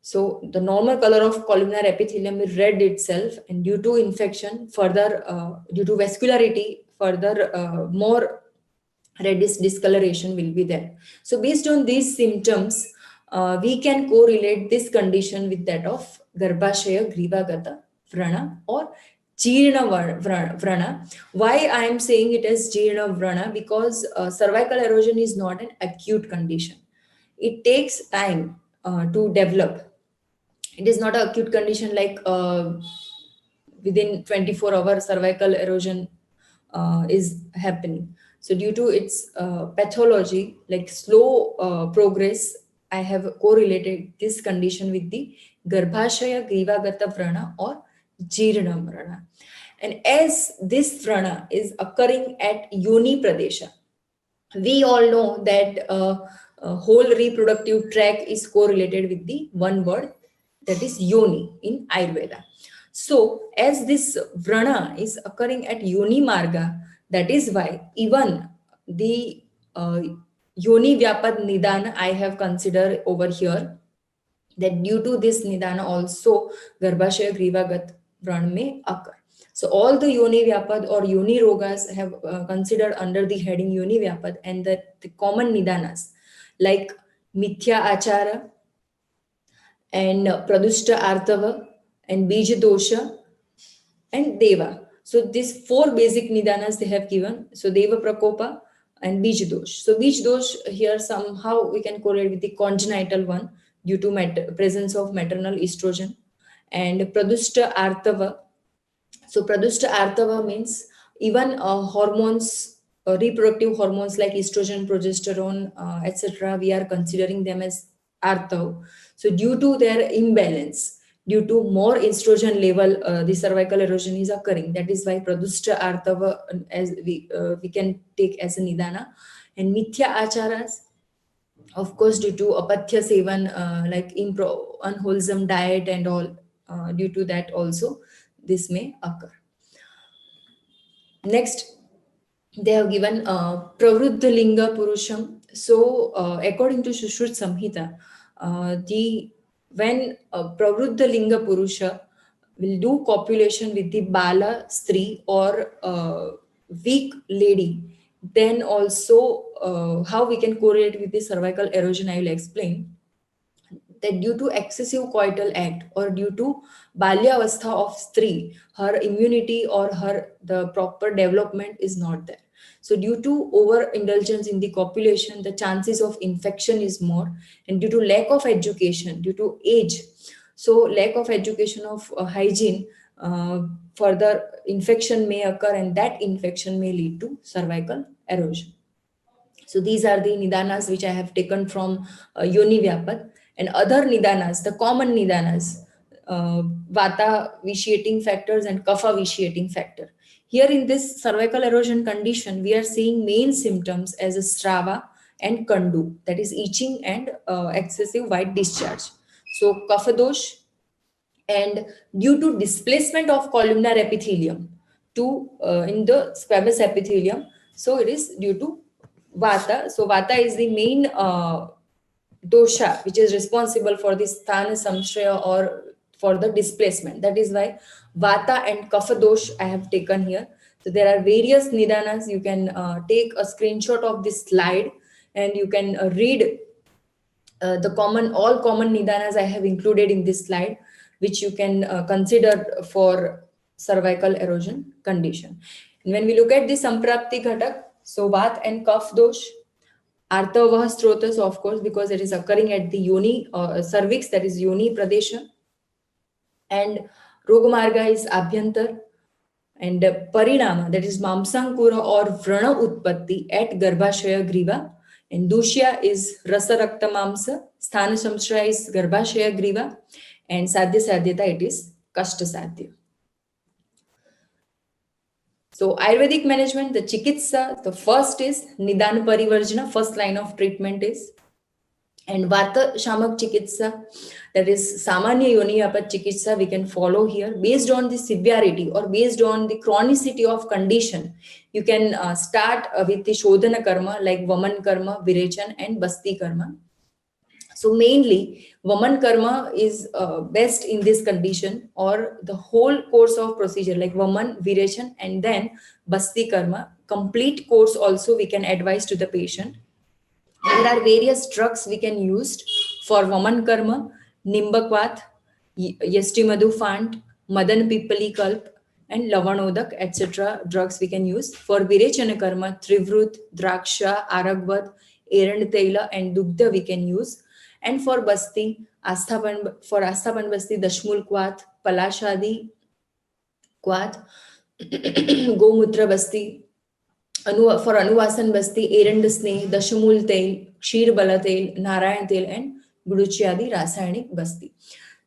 So the normal color of columnar epithelium is red itself, and due to infection, further due to vascularity, further more reddish discoloration will be there. So based on these symptoms, we can correlate this condition with that of Garbhashaya Grivagata Vrana or Jirna Vrana. Why I am saying it as Jirna Vrana? Because cervical erosion is not an acute condition. It takes time to develop. It is not an acute condition like within 24 hours cervical erosion is happening. So due to its pathology, like slow progress, I have correlated this condition with the Garbhashaya Grivagata Vrana or Jirna Vrana. And as this Vrana is occurring at Yoni Pradesha, we all know that whole reproductive tract is correlated with the one word, that is Yoni in Ayurveda. So as this Vrana is occurring at Yoni Marga, that is why even the Yoni Vyapat Nidana I have considered over here, that due to this Nidana also Garbhashaya Grivagat Vrana may occur. So all the Yoni Vyapad or Yoni Rogas have considered under the heading Yoni Vyapad, and the common Nidanas like Mithya Achara and Pradushta Artava and Bija Dosha and Deva. So these four basic Nidanas they have given. So Deva Prakopa and Bija Dosh. So Bija Dosh here somehow we can correlate with the congenital one due to presence of maternal estrogen. And Pradushta Artava. So Pradushta Artava means even hormones, reproductive hormones like estrogen, progesterone, etc. We are considering them as Artav. So due to their imbalance, due to more estrogen level, the cervical erosion is occurring. That is why Pradushta Artava as we can take as a Nidana. And Mithya Acharas, of course, due to Apathya Sevan, like unwholesome diet and all, due to that also this may occur. Next, they have given Pravruddha Linga Purusham. So according to Shushruta Samhita, when Pravruddha Linga Purusha will do copulation with the Bala Stri or weak lady, then also how we can correlate with the cervical erosion, I will explain. That due to excessive coital act or due to balyavastha of Stri, her immunity or the proper development is not there. So due to overindulgence in the copulation, the chances of infection is more, and due to lack of education, due to age, So lack of education of hygiene, further infection may occur, and that infection may lead to cervical erosion. So these are the nidanas which I have taken from Yoni Vyapat. And other nidanas, the common nidanas, vata vitiating factors and kapha vitiating factor. Here in this cervical erosion condition, we are seeing main symptoms as a strava and kandu, that is itching and excessive white discharge. So kapha dosh, and due to displacement of columnar epithelium to in the squamous epithelium, so it is due to vata. So vata is the main dosha which is responsible for the sthana samshraya or for the displacement. That is why vata and kapha dosh I have taken here. So there are various nidanas. You can take a screenshot of this slide and you can read the all common nidanas I have included in this slide, which you can consider for cervical erosion condition. And when we look at the Samprapti Ghatak, so Vat and Kaph dosh, Artavah Strotas, of course, because it is occurring at the Yoni cervix, that is Yoni Pradesha, and Rogamarga is Abhyantar, and Parinama, that is Mamsankura or Vrana Utpatti at Garbhashaya Griva, and Dushya is Rasa Rakta Mamsa, Sthana Samshraya is Garbhashaya Griva, and Sadhya Sadhyata it is Kashta Sadhya. So Ayurvedic management, the Chikitsa, the first is Nidan Parivarjana, first line of treatment is, and Vata Shamak Chikitsa, that is Samanya Yoni Apat Chikitsa, we can follow here based on the severity or based on the chronicity of condition. You can start with the Shodhana Karma like Vaman Karma, Virechan, and Basti Karma. So mainly Vaman Karma is best in this condition, or the whole course of procedure like Vaman, Virechan, and then Basti Karma. Complete course also we can advise to the patient. There are various drugs we can use for Vaman Karma, Nimbakvat, Yestimadu Fant, Madan Pipali Kalp, and Lavanodak, etc. drugs we can use. For Virechana Karma, Trivrut, Draksha, Aragvat, Erand Tela, and Dugdha we can use. And for Basti, Asthapan Basti, Dashmul Kwat, Palashadi Kwat, Gomutra Basti, for Anuvasan Basti, Erand Sneh, Dashamul Tel, Kshir Bala Tel, Narayan Tel, and Guduchyadi Rasayanik Basti.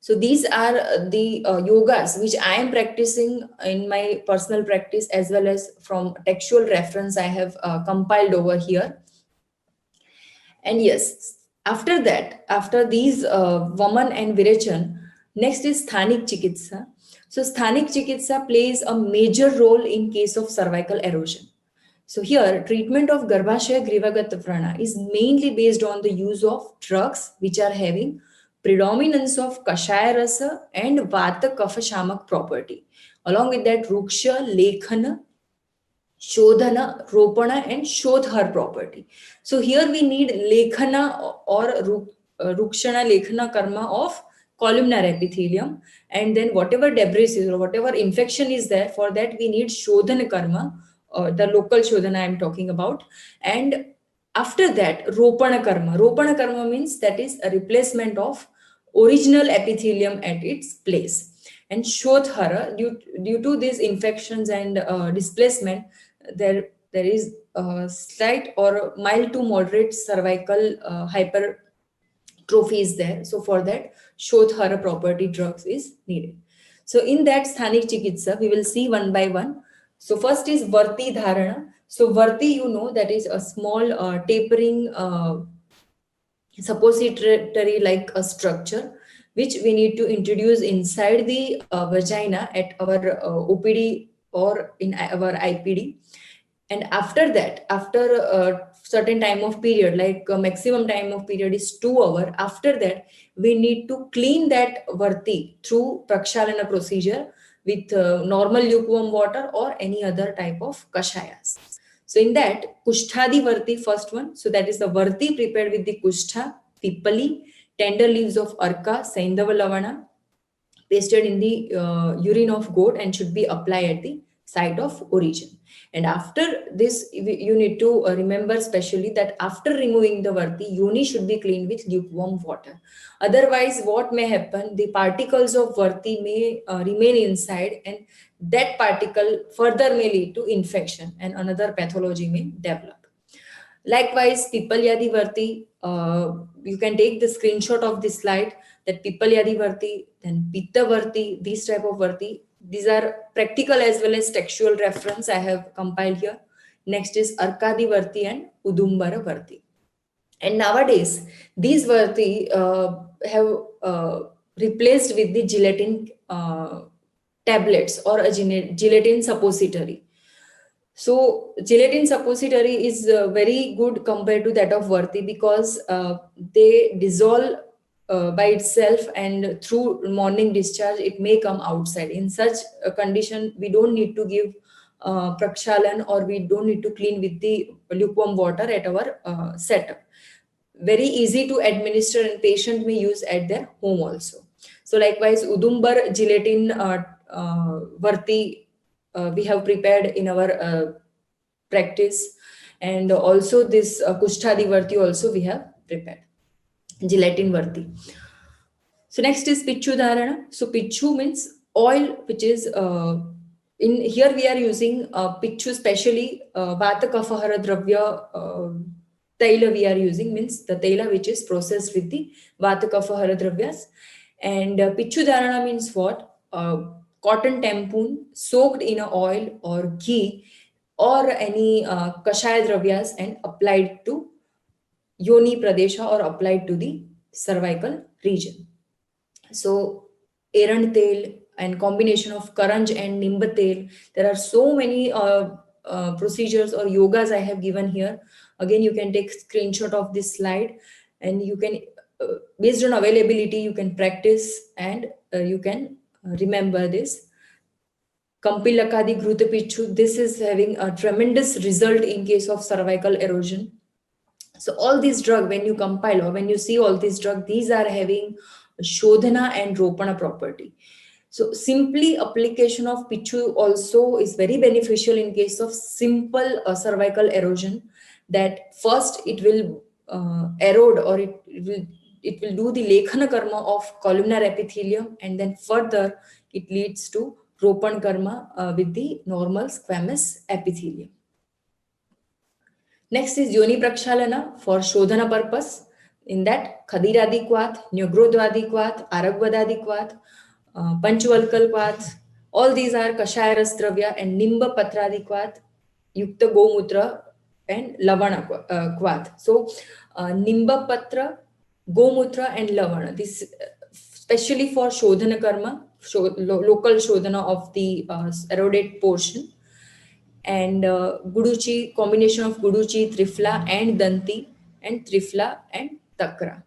So these are the yogas which I am practicing in my personal practice, as well as from textual reference I have compiled over here. And yes, after that, after these Vaman and Virechan, next is Sthanik Chikitsa. So Sthanik Chikitsa plays a major role in case of cervical erosion. So here, treatment of Garbhashaya Grivagata Vrana is mainly based on the use of drugs which are having predominance of Kashaya Rasa and Vata Kapha Shamak property. Along with that, Ruksha, Lekhana, Shodhana, Ropana, and Shodhar property. So here we need Lekhana or Rukshana Lekhana Karma of columnar epithelium, and then whatever debris is or whatever infection is there, for that we need Shodhana Karma, the local Shodhana I am talking about. And after that, Ropana Karma. Ropana Karma means that is a replacement of original epithelium at its place. And Shodhara, due to these infections and displacement, there is a slight or mild to moderate cervical hypertrophy is there. So for that, Shodhara property drugs is needed. So in that Sthanik Chikitsa, we will see one by one. So first is Varti Dharana. So Varti, you know, that is a small tapering suppository like a structure which we need to introduce inside the vagina at our OPD or in our IPD. And after that, after a certain time of period, like maximum time of period is 2 hours, after that we need to clean that Varti through Prakshalana procedure with normal lukewarm water or any other type of kashayas. So in that, Kushtadi Varti, first one. So that is the Varti prepared with the Kushtha, Pipali, tender leaves of Arka, Saindava Lavana, pasted in the urine of goat and should be applied at the site of origin. And after this, you need to remember especially that after removing the Varti, yoni should be cleaned with lukewarm water. Otherwise, what may happen, the particles of Varti may remain inside, and that particle further may lead to infection and another pathology may develop. Likewise, Pipalyadi Varti, you can take the screenshot of this slide, that Pipalyadi Varti, then Pitta Varti, these type of Varti. These are practical as well as textual reference I have compiled here. Next is Arkadi Varti and Udumbara Varti. And nowadays, these Varti have replaced with the gelatin tablets or a gelatin suppository. So gelatin suppository is very good compared to that of Varti because they dissolve by itself, and through morning discharge it may come outside. In such a condition, we don't need to give prakshalan, or we don't need to clean with the lukewarm water at our setup. Very easy to administer, and patient may use at their home also. So likewise, Udumbar gelatin Varti we have prepared in our practice, and also this Kushtadi Varti also we have prepared, gelatin Varti. So next is Pichu Dharana. So Pichu means oil, which is in here we are using Pichu, especially Vata Kafahara Dravya Taila we are using, means the Taila which is processed with the Vata Kafahara Dravyas. And Pichu Dharana means what? Cotton tampoon soaked in a oil or ghee or any kashaya dravyas and applied to yoni pradesha or applied to the cervical region. So erand tel and combination of karanj and nimba tel. There are so many procedures or yogas I have given here. Again, you can take screenshot of this slide, and you can, based on availability, you can practice, and you can remember this. Kampilakadi Grutapichu, this is having a tremendous result in case of cervical erosion. So all these drugs, when you compile or when you see all these drugs, these are having Shodhana and Ropana property. So simply application of Pichu also is very beneficial in case of simple cervical erosion, that first it will erode, or it will do the Lekhana karma of columnar epithelium, and then further it leads to Ropan karma with the normal squamous epithelium. Next is Yoni Prakshalana for Shodhana purpose. In that, Khadiradi Kwat, Nyogrodvadi Kwat, Aragvadadi Kwat, Panchvalkal Kwat, all these are Kashaya Rasdravya, and Nimba Patradi Kwat, Yukta Gomutra, and Lavana Kwat. So, Nimba Patra, Gomutra, and Lavana. This especially for Shodhana karma, local Shodhana of the eroded portion. And Guduchi, combination of Guduchi, Trifla, and Danti, and Trifla and Takra.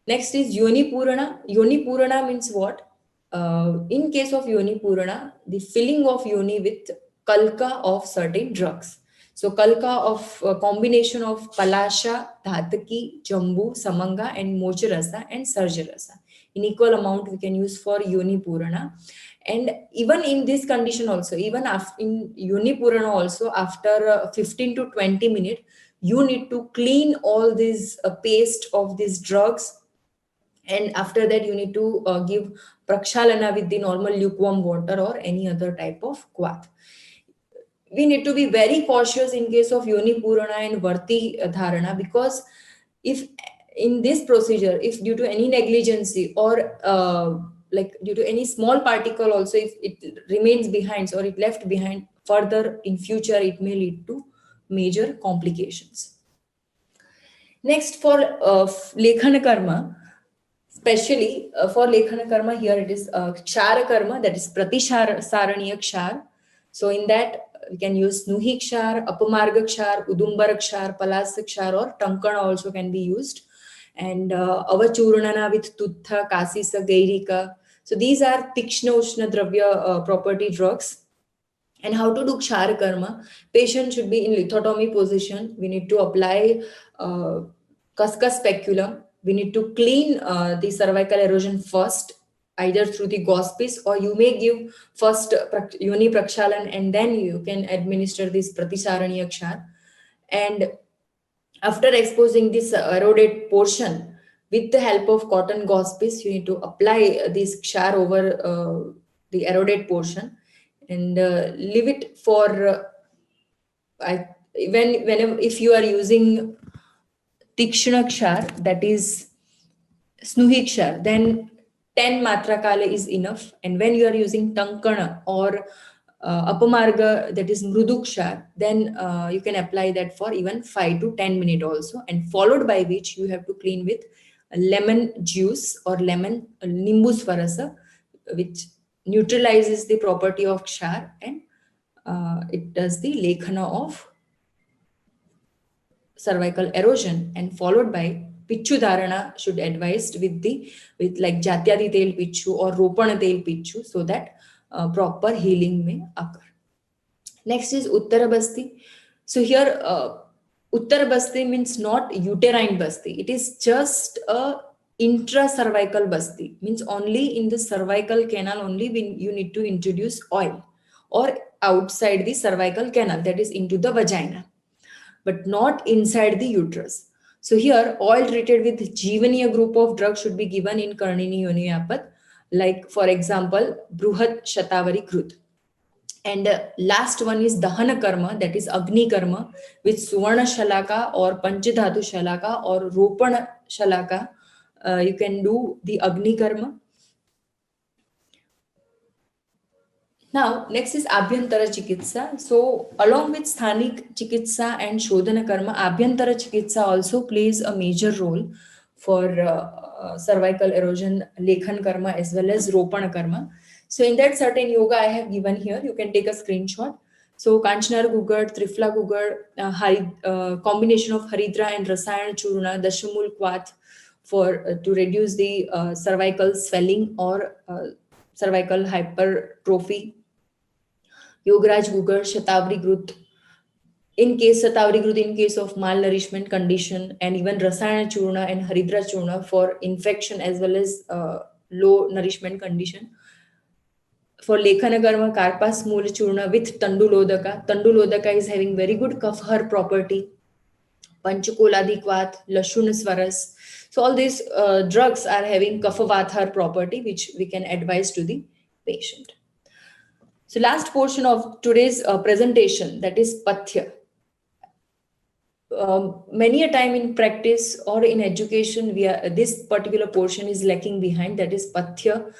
Next is Yoni Purana. Yoni Purana means what? In case of Yoni Purana, the filling of Yoni with kalka of certain drugs. So kalka of a combination of Palasha, Dhataki, Jambu, Samanga, and Mocharasa and Sarjarasa. In equal amount we can use for Yoni Purana. And even in this condition also, even in Yoni Purana also, after 15 to 20 minutes, you need to clean all this paste of these drugs. And after that, you need to give prakshalana with the normal lukewarm water or any other type of kwat. We need to be very cautious in case of Yoni Purana and Varti Dharana, because if in this procedure, if due to any negligence or like due to any small particle also, if it remains behind or it left behind, further in future it may lead to major complications. Next, for Lekhana karma, especially for Lekhana karma, here it is Kshara karma, that is Pratisaraniya Kshar. So in that we can use Nuhi Kshar, Apamarga Kshar, Udumbara Kshar, Palasa Kshar, or Tankana also can be used. And Avachurnana with Tuttha, Kasisa, Gairika. So these are Tikshna Ushna Dravya property drugs. And how to do Kshara karma? Patient should be in lithotomy position. We need to apply Cuscus speculum. We need to clean the cervical erosion first. either through the Gospis, or you may give first Yoni Prakshalan and then you can administer this Pratisaraniya Kshar. And after exposing this eroded portion with the help of cotton Gospis, you need to apply this Kshar over the eroded portion and leave it for whenever, if you are using Tikshana Kshar, that is Snuhi Kshar, then 10 matra kala is enough. And when you are using Tankana or Apamarga, that is Mrudu Kshar, then you can apply that for even 5 to 10 minutes also. And followed by which you have to clean with lemon juice or lemon Nimbus Varasa, which neutralizes the property of Kshar, and it does the Lekhana of cervical erosion. And followed by Pichu Dharana should advised with like Jatyadi Tel Pichu or Ropana Tel Pichu, so that proper healing may occur. Next is Uttara Basti. So here Uttara Basti means not uterine Basti. It is just a intra-cervical Basti. Means only in the cervical canal only when you need to introduce oil, or outside the cervical canal, that is into the vagina, but not inside the uterus. So here oil treated with Jeevaniya group of drugs should be given in Karnini Yoniyapat, like for example Bruhat Shatavari Krut. And last one is Dahana Karma, that is Agni Karma, with Suvarna Shalaka or Panchadhatu Shalaka or Ropana Shalaka. You can do the Agni Karma. Now, next is Abhyantara Chikitsa. So, along with Sthanik Chikitsa and Shodhana Karma, Abhyantara Chikitsa also plays a major role for cervical erosion, Lekhan Karma as well as Ropana Karma. So, in that certain yoga I have given here, you can take a screenshot. So, Kanchanar Gugad, Trifla Gugad, combination of Haridra and Rasayan Churna, Dashamul Kwat for to reduce the cervical swelling or cervical hypertrophy. Yogaraj Gugar, Shatavari Grut. In case Shatavari Grut, in case of malnourishment condition, and even Rasayana Churna and Haridra Churna for infection as well as low nourishment condition. For Lekhana Karma, Karpas Mool Churna with Tandulodaka. Tandulodaka is having very good Kafhar property. Panchakoladi Kwat, Lashun Swaras. So all these drugs are having Kafavathar property, which we can advise to the patient. So last portion of today's presentation, that is Pathya. Many a time in practice or in education, this particular portion is lacking behind, that is Pathya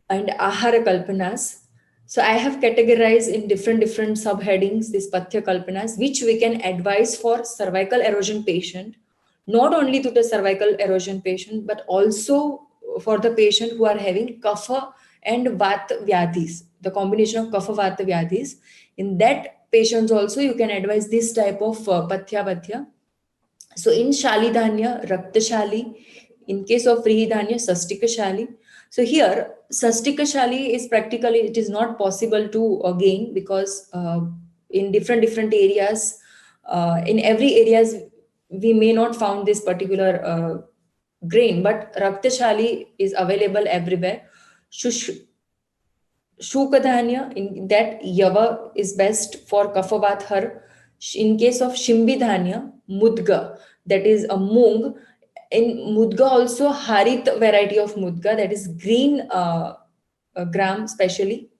and Ahara Kalpanas. So I have categorized in different subheadings this Pathya Kalpanas, which we can advise for cervical erosion patient, not only to the cervical erosion patient, but also for the patient who are having Kapha and Vata Vyadhis, the combination of Kapha Vata Vyadhis. In that patients also you can advise this type of Pathya. So in Shali Dhanya, Rakta Shali, in case of Vrihi Dhanya, Sastika Shali. So here, Sastika Shali is practically, it is not possible to gain, because in different areas, in every areas, we may not found this particular grain, but Rakta Shali is available everywhere. Shukadhanya, in that Yava is best for Kafavathar. In case of Shimbidhanya, Mudga, that is a Mung. In Mudga also Harit variety of Mudga, that is green gram specially.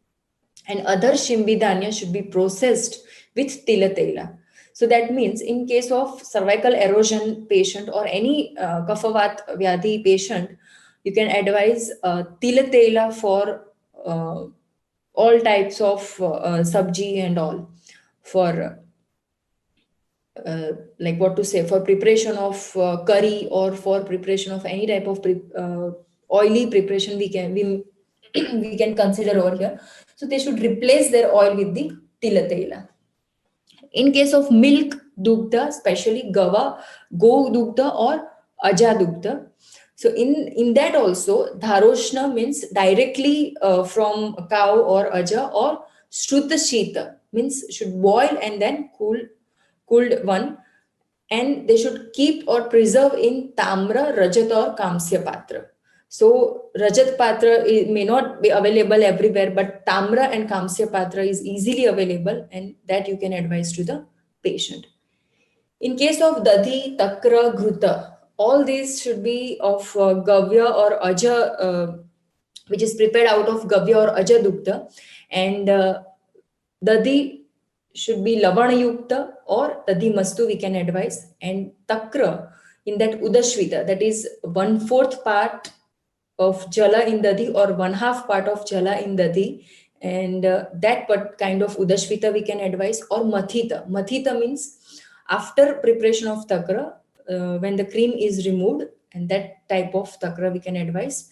And other Shimbidhanya should be processed with Tilatela. So that means in case of cervical erosion patient or any Kafavat Vyadhi patient, you can advise Tilatela for all types of sabji and all, for like what to say, for preparation of curry or for preparation of any type of oily preparation, we can consider over here. So they should replace their oil with the Tilatela. In case of milk dugdha, especially Gava, Go dugdha or Aja dugdha. So in that also, Dharoshna means directly from cow or Aja, or Shruta Shita means should boil and then cooled one, and they should keep or preserve in Tamra, Rajat or Kamsya Patra. So Rajat Patra may not be available everywhere, but Tamra and Kamsya Patra is easily available, and that you can advise to the patient. In case of Dadi, Takra, Ghruta, all these should be of Gavya or Aja, which is prepared out of Gavya or Aja Dukta, and Dadi should be Lavana Yukta or Dadi Mastu, we can advise, and Takra in that Udashvita, that is 1/4 part of Jala in Dadi or 1/2 part of Jala in Dadi, and that kind of Udashvita we can advise, or Mathita. Mathita means after preparation of Takra, when the cream is removed, and that type of Takra we can advise,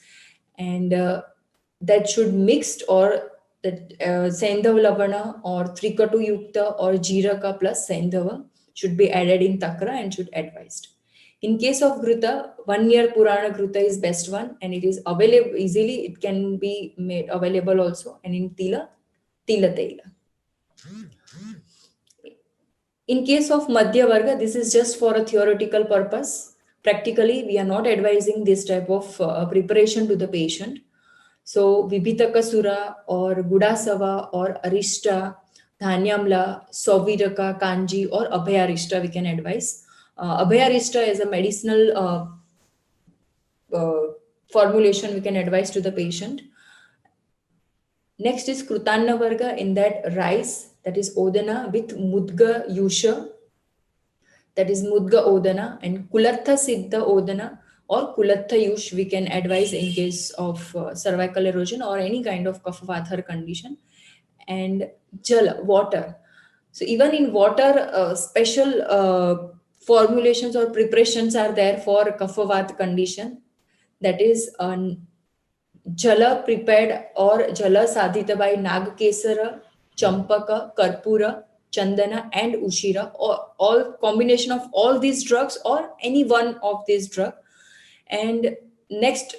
and that should mixed, or that Saindhava Lavana or Trikatu Yukta or Jiraka plus Saindhava should be added in Takra and should advised. In case of Ghruta, 1 year Purana Ghruta is best one, and it is available easily. It can be made available also, and in Tila, Tila Tela. In case of Madhya Varga, this is just for a theoretical purpose. Practically, we are not advising this type of preparation to the patient. So Vibhitakasura or Gudasava or Arishta, Dhanyamla, Soviraka, Kanji or Abhayarishta we can advise. Abhayarishta is a medicinal formulation we can advise to the patient. Next is Krutanna Varga, in that rice, that is Odana with Mudga Yusha, that is Mudga Odana, and Kulatha Siddha Odana or Kulatha Yush we can advise in case of cervical erosion or any kind of Kapha-Vathar condition. And Jala, water. So even in water, special formulations or preparations are there for Kapha-Vata condition. That is Jala prepared or Jala sadhita by Nagakesara, Champaka, Karpura, Chandana and Ushira, or all combination of all these drugs or any one of these drugs. And next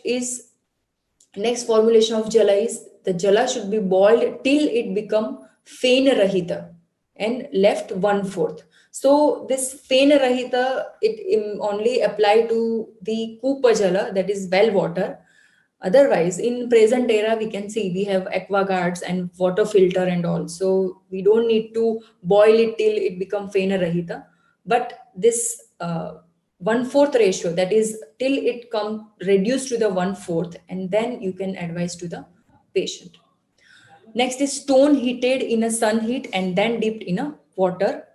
formulation of Jala is the Jala should be boiled till it become Fena Rahita and left 1/4. So this Fena Rahita, it only apply to the Kupa Jala, that is well water. Otherwise, in present era, we can see we have aquaguards and water filter and all. So we don't need to boil it till it become Fena Rahita. But this 1/4 ratio, that is till it come reduced to the 1/4, and then you can advise to the patient. Next is stone heated in a sun heat and then dipped in a water.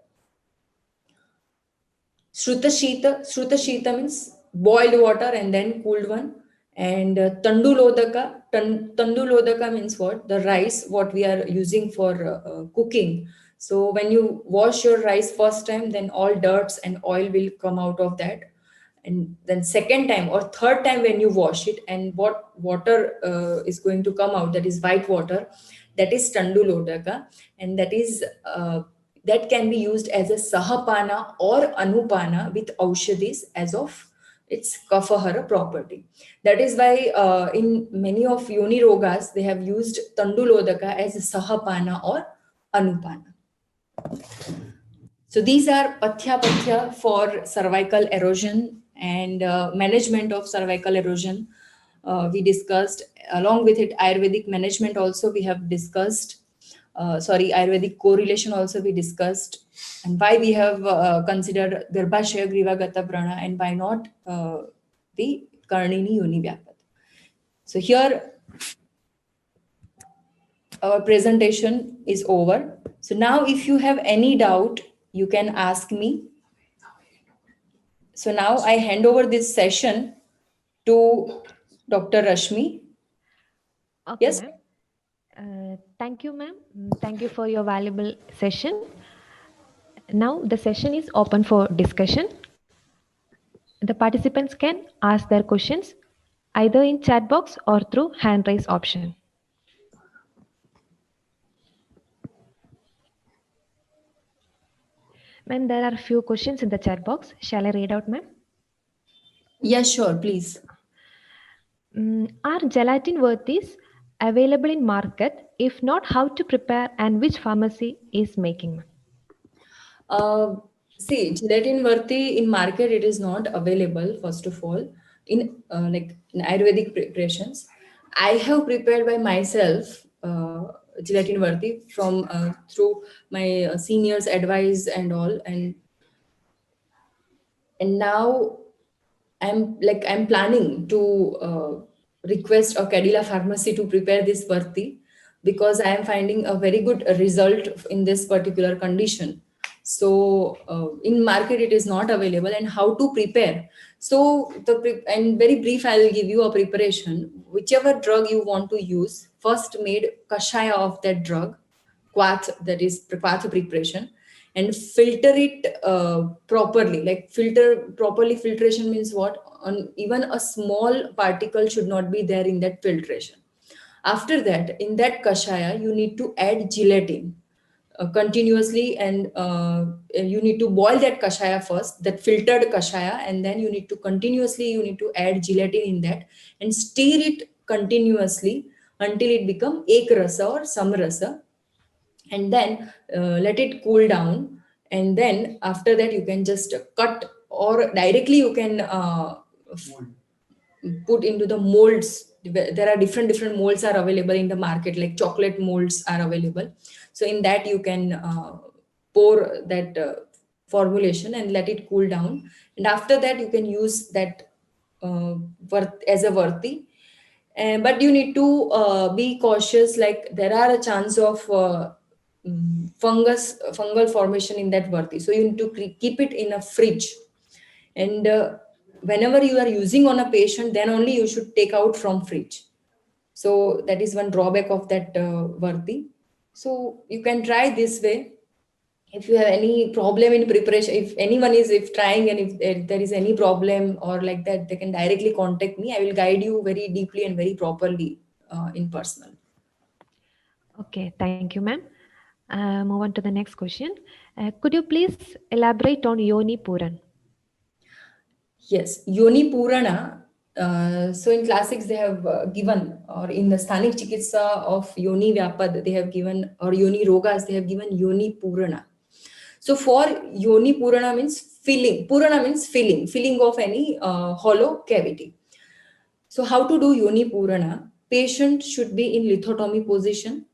Shrutashita means boiled water and then cooled one. And Tandulodaka means what? The rice, what we are using for cooking. So when you wash your rice first time, then all dirts and oil will come out of that. And then second time or third time when you wash it, and what water is going to come out, that is white water, that is Tandulodaka, and that is that can be used as a Sahapana or Anupana with Aushadis as of its Kafahara property. That is why in many of Yoni Rogas, they have used Tandulodaka as a Sahapana or Anupana. So these are Pathya for cervical erosion and management of cervical erosion. We discussed, along with it, Ayurvedic management also we have discussed. Ayurvedic correlation also we discussed, and why we have considered Garbhashaya Griva Gata Prana and why not the Karnini Yoni Vyapat. So here our presentation is over. So now if you have any doubt, you can ask me. So now I hand over this session to Dr. Rashmi. Okay, Yes. ma'am. Thank you, ma'am. Thank you for your valuable session. Now the session is open for discussion. The participants can ask their questions either in chat box or through hand raise option. Ma'am, there are a few questions in the chat box. Shall I read out, ma'am? Yes, sure, please. Are gelatin worthies available in market? If not, how to prepare and which pharmacy is making? See, gelatin Varti in market, it is not available, first of all. in like in Ayurvedic preparations. I have prepared by myself gelatin varti from through my seniors' advice and all, and now I'm planning to request a Cadila pharmacy to prepare this Varti, because I am finding a very good result in this particular condition. So in market it is not available, and how to prepare. So and very brief, I will give you a preparation. Whichever drug you want to use, first made kashaya of that drug, quath, that is quath preparation, and filter it properly. Like filter properly, filtration means what? Even a small particle should not be there in that filtration. After that, in that kashaya you need to add gelatin continuously, and you need to boil that kashaya first, that filtered kashaya, and then you need to continuously, you need to add gelatin in that and stir it continuously until it become ek rasa or samrasa, and then let it cool down. And then after that you can just cut, or directly you can put into the molds. There are different molds are available in the market, like chocolate molds are available. So in that you can pour that formulation and let it cool down, and after that you can use that as a varti. But you need to be cautious, like there are a chance of fungal formation in that varti, so you need to keep it in a fridge. And whenever you are using on a patient, then only you should take out from fridge. So that is one drawback of that varti. So you can try this way. If you have any problem in preparation, if anyone is if trying, and if there is any problem or like that, they can directly contact me. I will guide you very deeply and very properly in personal. Okay, thank you, ma'am. Move on to the next question. Could you please elaborate on Yoni Puran? Yes, Yoni Purana. So in classics they have given, or in the Sthanik Chikitsa of Yoni Vyapad, they have given, or Yoni Rogas, they have given Yoni Purana. So for Yoni Purana means filling. Purana means filling of any hollow cavity. So how to do Yoni Purana? Patient should be in lithotomy position.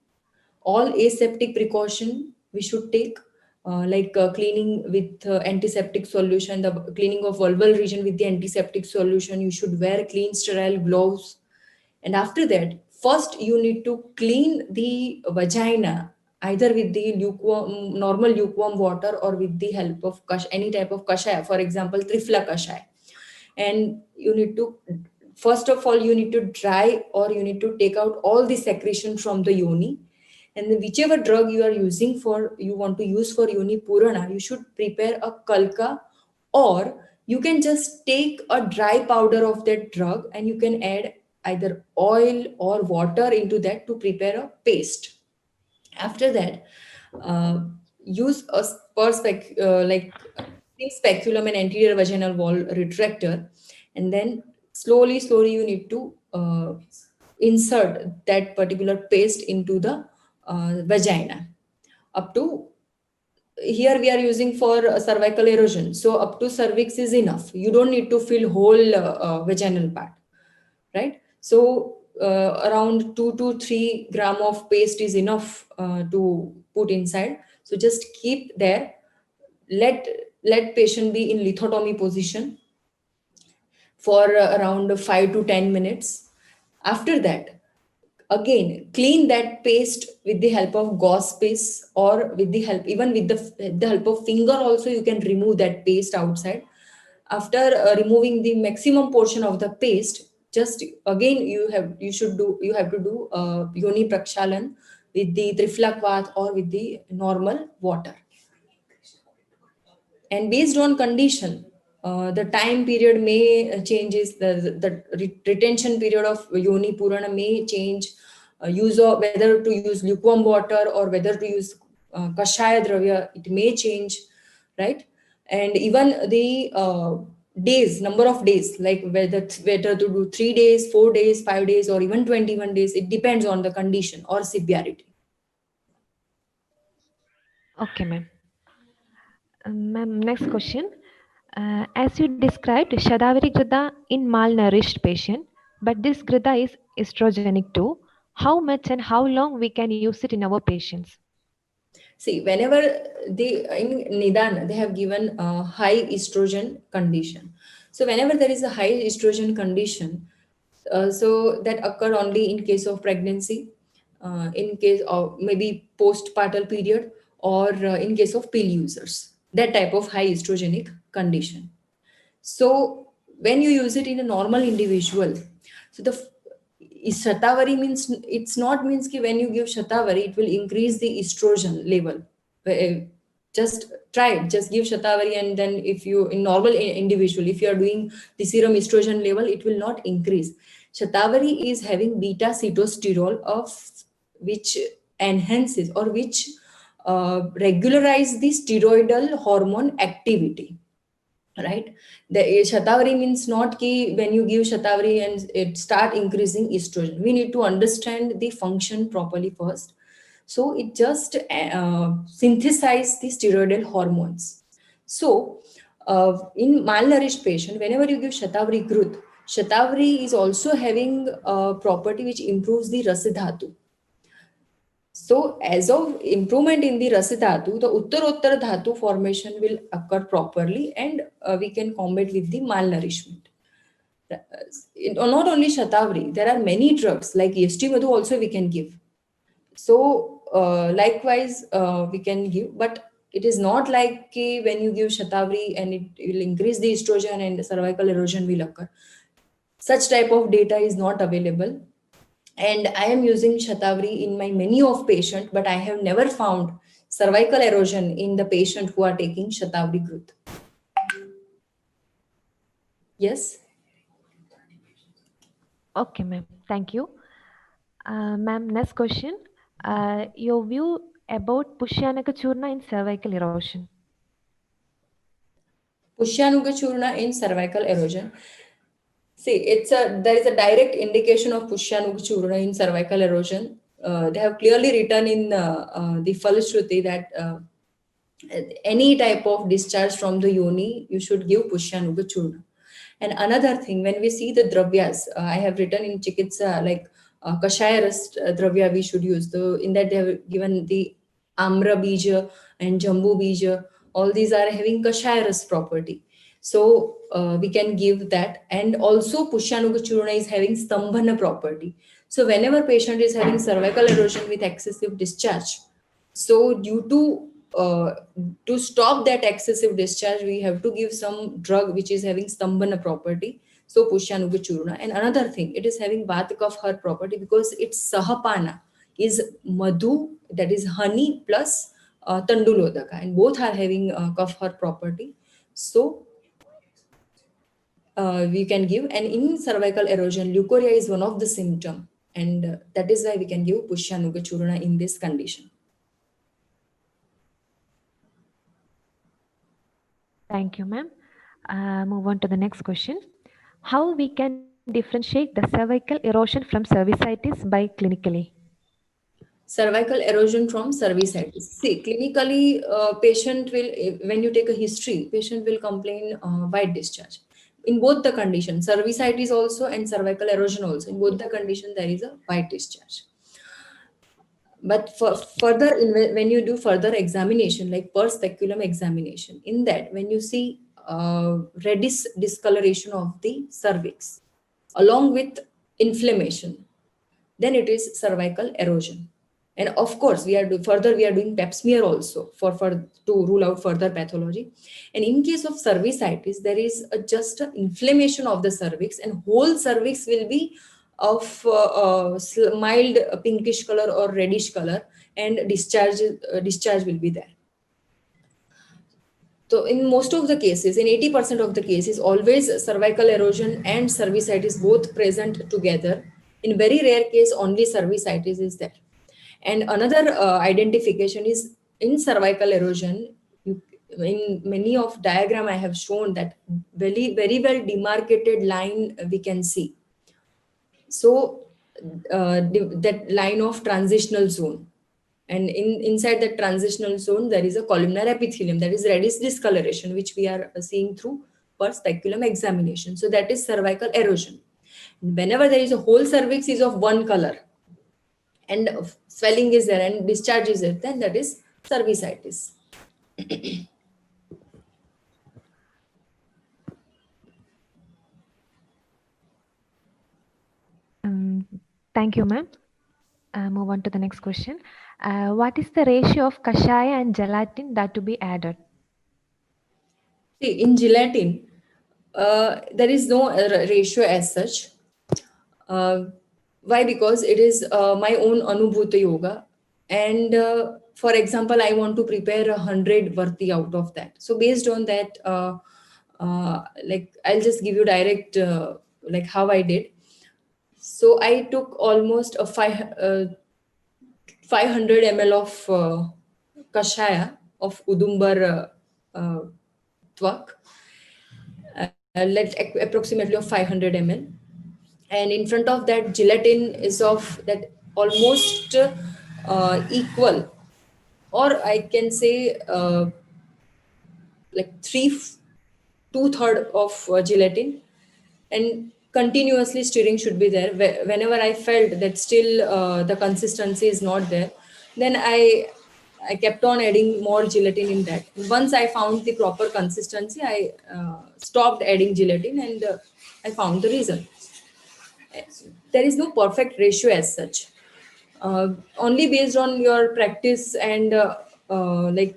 All aseptic precaution we should take, like cleaning with antiseptic solution, the cleaning of vulval region with the antiseptic solution. You should wear clean sterile gloves. And after that, first you need to clean the vagina, either with the lukewarm, normal lukewarm water, or with the help of any type of kashaya, for example trifla kashaya. And you need to, first of all you need to dry, or you need to take out all the secretion from the yoni. And then whichever drug you are using for, you want to use for Yoni Purana, you should prepare a kalka, or you can just take a dry powder of that drug and you can add either oil or water into that to prepare a paste. After that, uh, use a like speculum and anterior vaginal wall retractor, and then slowly you need to insert that particular paste into the vagina. Up to here we are using for cervical erosion, so up to cervix is enough. You don't need to fill whole vaginal part, right? So around 2 to 3 gram of paste is enough to put inside. So just keep there. Let patient be in lithotomy position for around 5 to 10 minutes. After that, again clean that paste with the help of gauze paste, or with the help, even with the help of finger also you can remove that paste outside. After removing the maximum portion of the paste, just again you have to do yoni prakshalan with the trifla kwath or with the normal water. And based on condition, the time period may changes, the retention period of yoni purana may change. Use of whether to use lukewarm water or whether to use kashaya dravya, it may change, right? And even the days, number of days, like whether to do 3 days, 4 days, 5 days, or even 21 days, it depends on the condition or severity. Okay, ma'am. Ma'am, next question. As you described, Shadavari Grida in malnourished patient, but this Grida is estrogenic too. How much and how long we can use it in our patients? See, whenever they in Nidan, they have given a high estrogen condition. So whenever there is a high estrogen condition, so that occur only in case of pregnancy, in case of maybe postpartum period, or in case of pill users. That type of high estrogenic condition. So when you use it in a normal individual, so Shatavari means, it's not means ki when you give Shatavari it will increase the estrogen level. Uh, Just try it. Just give Shatavari, and then if you in normal individual, if you are doing the serum estrogen level, it will not increase. Shatavari is having beta sitosterol, of which enhances or which regularize the steroidal hormone activity, right? The Shatavari means not ki when you give Shatavari and it start increasing estrogen. We need to understand the function properly first. So it just synthesize the steroidal hormones. So in malnourished patient, whenever you give Shatavari Grut, Shatavari is also having a property which improves the Rasidhatu. So, as of improvement in the Rasi Dhatu, the Uttarottar Dhatu formation will occur properly, and we can combat with the malnourishment. Not only Shatavari, there are many drugs like Yashti Madhu also we can give. So, likewise, we can give, but it is not like when you give Shatavari and it will increase the estrogen and cervical erosion will occur. Such type of data is not available, and I am using Shatavari in my many of patient, but I have never found cervical erosion in the patient who are taking Shatavari Grut. Yes. Okay, ma'am. Thank you. Ma'am, next question. Your view about Pushyanaka Churna in cervical erosion. Pushyanuga Churna in cervical erosion. See, there is a direct indication of Pushyanuga Churna in cervical erosion. They have clearly written in the Falashruti that any type of discharge from the yoni, you should give Pushyanuga Churna. And another thing, when we see the dravyas, I have written in Chikitsa like Kashayaras dravya we should use. In that they have given the Amra Bija and Jambu Bija. All these are having Kashayaras property. So we can give that. And also Pushyanuga Churna is having Stambhana property. So whenever patient is having cervical erosion with excessive discharge, so due to stop that excessive discharge, we have to give some drug which is having Stambhana property. So Pushyanuga Churna. And another thing, it is having Vatakafhar property because its Sahapana is Madhu, that is honey plus Tandulodaka, and both are having Kafhar property. So we can give, and in cervical erosion, leukorrhea is one of the symptom, and that is why we can give Pushyanuga Churna in this condition. Thank you, ma'am. Move on to the next question. How we can differentiate the cervical erosion from cervicitis by clinically? Cervical erosion from cervicitis. See, clinically, patient will, when you take a history, patient will complain white discharge. In both the conditions, cervicitis also and cervical erosion also, in both the condition, there is a white discharge. But for further, when you do further examination, like per speculum examination, in that, when you see reddish discoloration of the cervix, along with inflammation, then it is cervical erosion. And of course, we are doing pap smear also for to rule out further pathology. And in case of cervicitis, there is just an inflammation of the cervix, and whole cervix will be of mild pinkish color or reddish color, and discharge will be there. So in most of the cases, in 80% of the cases, always cervical erosion and cervicitis both present together. In very rare case, only cervicitis is there. And another identification is in cervical erosion. In many of diagram, I have shown that very, very well demarcated line we can see. So that line of transitional zone. And inside that transitional zone, there is a columnar epithelium, that is reddish discoloration, which we are seeing through per speculum examination. So that is cervical erosion. Whenever there is a whole cervix is of one color and swelling is there and discharge is there, then that is cervicitis. Thank you, ma'am. Move on to the next question. What is the ratio of kashaya and gelatin that to be added? See, in gelatin, there is no ratio as such. Why? Because it is my own Anubhuta yoga. And for example, I want to prepare 100 Varti out of that. So based on that, like I'll just give you direct, like how I did. So I took almost a 500 ml of kashaya of Udumbar Twak, approximately of 500 ml. And in front of that, gelatin is of that almost equal, or I can say like 2/3 of gelatin, and continuously stirring should be there. Whenever I felt that still the consistency is not there, then I kept on adding more gelatin in that. Once I found the proper consistency, I stopped adding gelatin, and I found the reason. There is no perfect ratio as such. Only based on your practice and like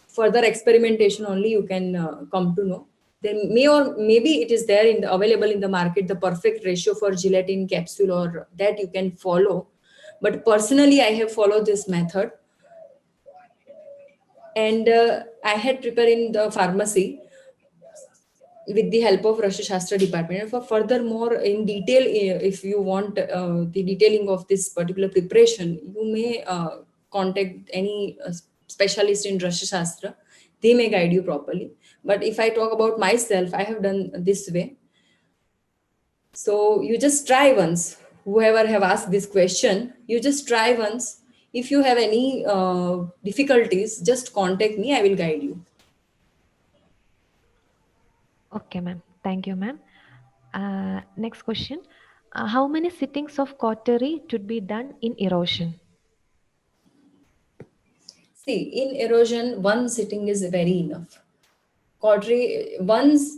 further experimentation only you can come to know. Then maybe it is there available in the market, the perfect ratio for gelatin capsule, or that you can follow. But personally, I have followed this method, and I had prepared in the pharmacy with the help of Rasha Shastra department. And for furthermore in detail, if you want the detailing of this particular preparation, you may contact any specialist in Rasha Shastra. They may guide you properly. But if I talk about myself, I have done this way. So you just try once. Whoever have asked this question, you just try once. If you have any difficulties, just contact me. I will guide you. Okay, ma'am. Thank you, ma'am. Next question. How many sittings of cautery should be done in erosion? See, in erosion, one sitting is very enough. Cautery, once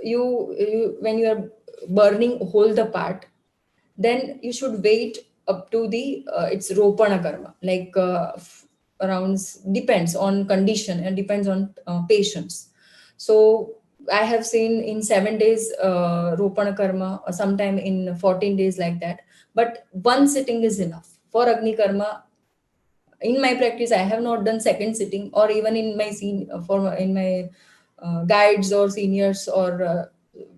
you when you are burning whole the part, then you should wait up to the it's ropana karma, like around, depends on condition and depends on patients. So I have seen in 7 days ropana karma, or sometime in 14 days, like that. But one sitting is enough for agni karma. In my practice, I have not done second sitting, or even in my in my guides or seniors, or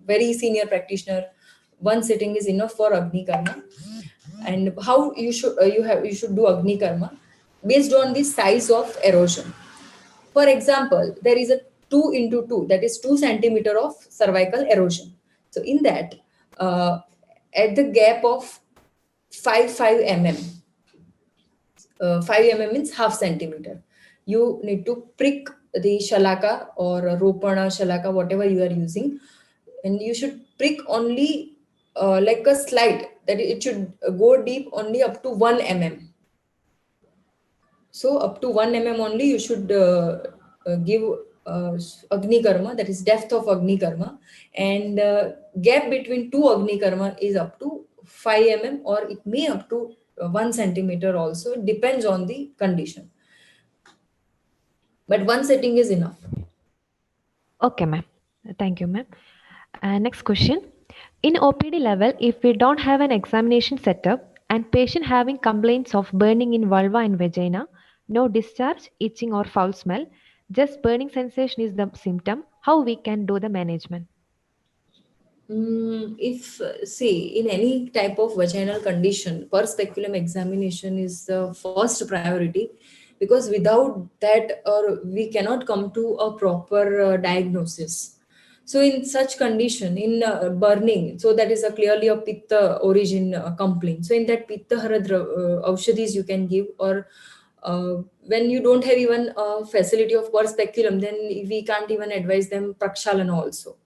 very senior practitioner, one sitting is enough for agni karma. And how you should do agni karma based on the size of erosion. For example, there is a 2 into 2, that is 2 centimeter of cervical erosion. So in that, at the gap of 5 mm, 5 mm means half centimeter, you need to prick the shalaka or ropana shalaka, whatever you are using, and you should prick only like a slide, that it should go deep only up to 1 mm. So up to 1 mm only you should give agni karma, that is depth of agni karma, and gap between two agni karma is up to 5 mm, or it may up to 1 centimeter also. It depends on the condition, but one setting is enough. Okay, ma'am. Thank you, ma'am. Next question. In OPD level, if we don't have an examination setup and patient having complaints of burning in vulva and vagina, no discharge, itching or foul smell, just burning sensation is the symptom, how we can do the management? If say in any type of vaginal condition, per speculum examination is the first priority, because without that, or we cannot come to a proper diagnosis. So in such condition, in burning, so that is a clearly a pitta origin complaint. So in that pitta hara aushadhis you can give, or When you don't have even a facility of per speculum, then we can't even advise them prakshalana also.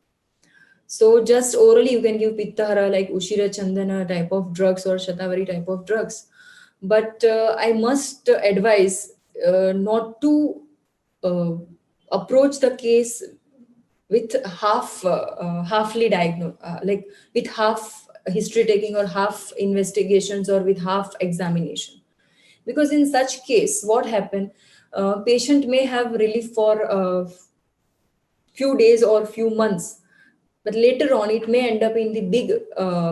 So just orally you can give pittahara like Ushira Chandana type of drugs or Shatavari type of drugs. But I must advise not to uh, approach the case with halfly diagnosed, like with half history taking or half investigations or with half examination. Because in such case, what happened, patient may have relief for a few days or few months, but later on it may end up in the big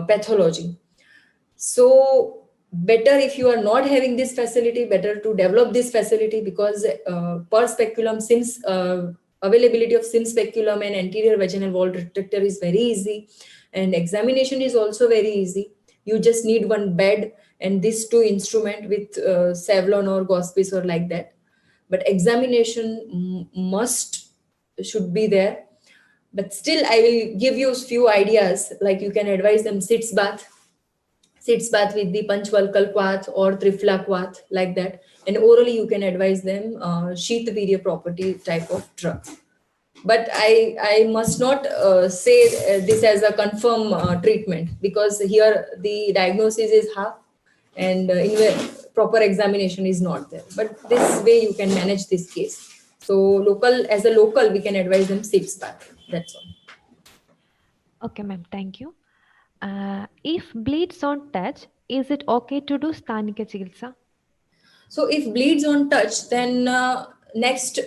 pathology. So better, if you are not having this facility, better to develop this facility, because per speculum, since availability of sim speculum and anterior vaginal wall retractor is very easy, and examination is also very easy. You just need one bed and these two instrument with Savlon or Gospis or like that. But examination must should be there. But still, I will give you a few ideas, like you can advise them sits bath with the Panchvalkal Quath or Trifla Quath, like that. And orally, you can advise them Sheethaviriya property type of drug. But I must not say this as a confirm treatment, because here the diagnosis is half and proper examination is not there. But this way you can manage this case. So as a local, we can advise them sits bath. That's all. Okay, ma'am. Thank you. If bleeds on touch, is it okay to do Sthanika Chikitsa? So if bleeds on touch, then next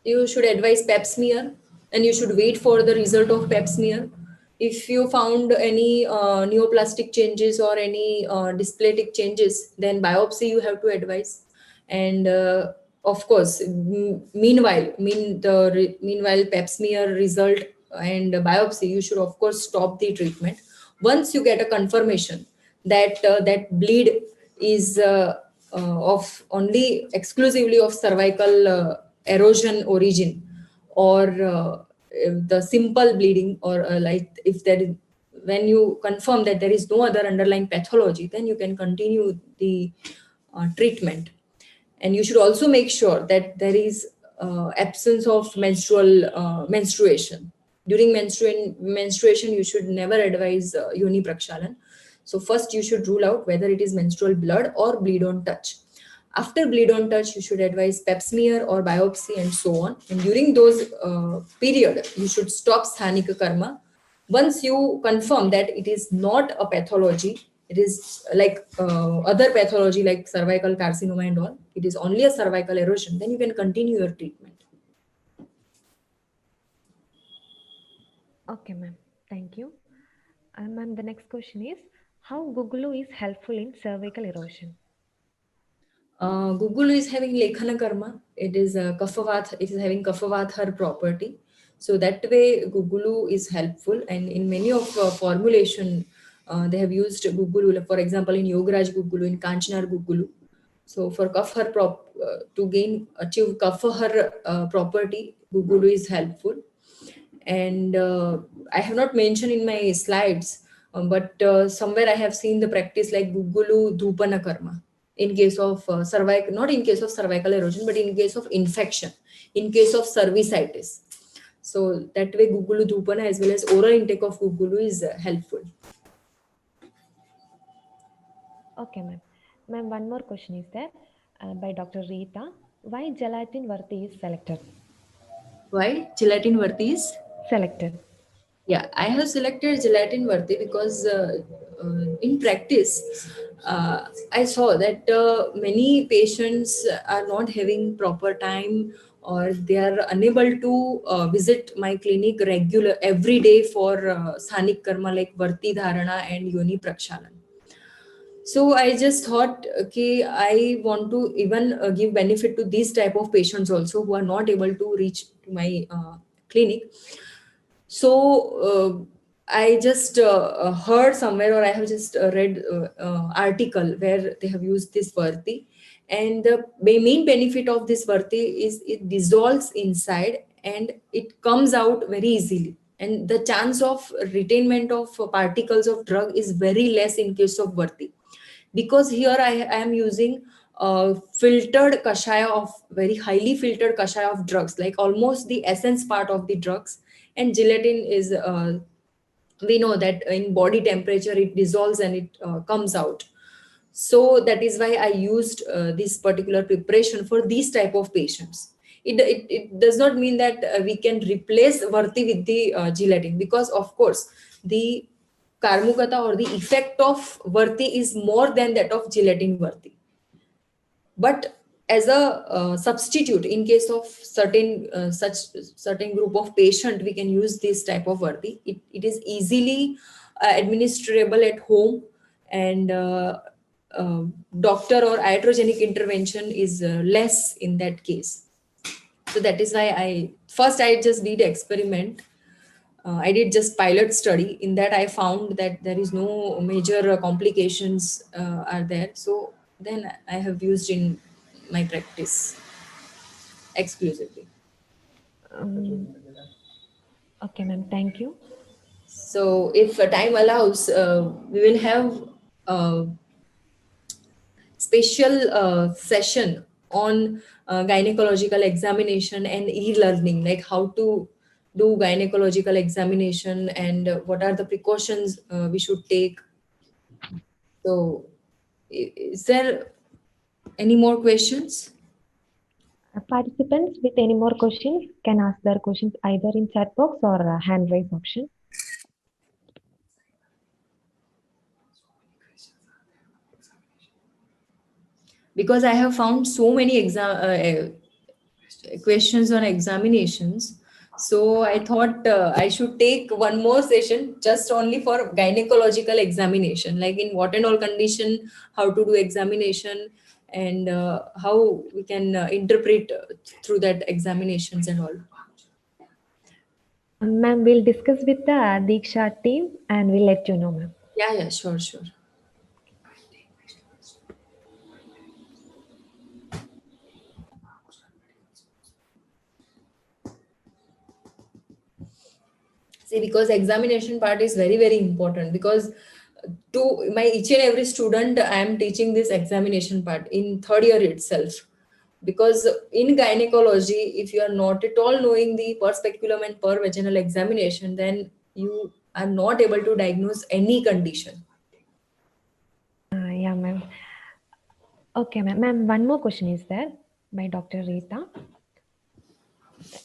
you should advise pap smear, and you should wait for the result of pap smear. If you found any neoplastic changes or any dysplatic changes, then biopsy you have to advise. And of course, meanwhile pap smear result and biopsy, you should of course stop the treatment. Once you get a confirmation that that bleed is of only exclusively of cervical erosion origin, or if the simple bleeding, or like if there is, when you confirm that there is no other underlying pathology, then you can continue the treatment. And you should also make sure that there is absence of menstruation. During menstruation, you should never advise yoni prakshalan. So first you should rule out whether it is menstrual blood or bleed on touch. After bleed on touch, you should advise pap smear or biopsy and so on. And during those period, you should stop sthanika karma. Once you confirm that it is not a pathology, it is like other pathology like cervical carcinoma and all, it is only a cervical erosion, then you can continue your treatment. Okay, ma'am. Thank you. Ma'am, the next question is, how Gugulu is helpful in cervical erosion? Gugulu is having Lekhana Karma. It is Kaphavat. It is having Kaphavat property. So that way, Gugulu is helpful. And in many of formulation, they have used Gugulu. For example, in Yogaraj Gugulu, in Kanchanar Gugulu. So for Kafhar to achieve Kafhar property, Gugulu is helpful. And I have not mentioned in my slides, but somewhere I have seen the practice like Gugulu Dhupana Karma in case of cervical, not in case of cervical erosion, but in case of infection, in case of cervicitis. So that way Gugulu Dhupana as well as oral intake of Gugulu is helpful. Okay, ma'am. Ma'am, one more question is there by Dr. Rita. Why gelatin Varti is selected? Why gelatin Varti is Selected. Yeah, I have selected gelatin Varti because in practice, I saw that many patients are not having proper time, or they are unable to visit my clinic regular every day for Sthanik Karma like Varti Dharana and Yoni Prakshalan. So I just thought, okay, I want to even give benefit to these type of patients also who are not able to reach to my clinic. So I just heard somewhere, or I have just read article where they have used this Varti, and the main benefit of this Varti is it dissolves inside and it comes out very easily, and the chance of retainment of particles of drug is very less in case of Varti. because here I am using filtered kashaya of very highly filtered kashaya of drugs, like almost the essence part of the drugs. And gelatin is we know that in body temperature it dissolves and it comes out. So that is why I used this particular preparation for these type of patients. It does not mean that we can replace Varti with the gelatin, because of course the Karmukata or the effect of Varti is more than that of gelatin Varti. But as a substitute, in case of such certain group of patient, we can use this type of Varti. It is easily administrable at home, and uh, doctor or iatrogenic intervention is less in that case. So that is why I just did experiment. I did just pilot study. In that, I found that there is no major complications are there. So then I have used in my practice exclusively. Okay, ma'am. Thank you. So if time allows, we will have a special session on gynecological examination and e-learning, like how to do gynecological examination and what are the precautions we should take. So is there any more questions? Participants with any more questions can ask their questions either in chat box or hand raise option. Because I have found so many questions on examinations. So I thought I should take one more session just only for gynecological examination, like in what and all condition, how to do examination, and how we can interpret through that examinations and all. Ma'am, we'll discuss with the Diksha team and we'll let you know, ma'am. Yeah, sure. See, because examination part is very, very important, because to my each and every student, I am teaching this examination part in third year itself. Because in gynecology, if you are not at all knowing the per speculum and per vaginal examination, then you are not able to diagnose any condition. Yeah, ma'am. Okay, ma'am. Ma'am, one more question is there by Dr. Rita.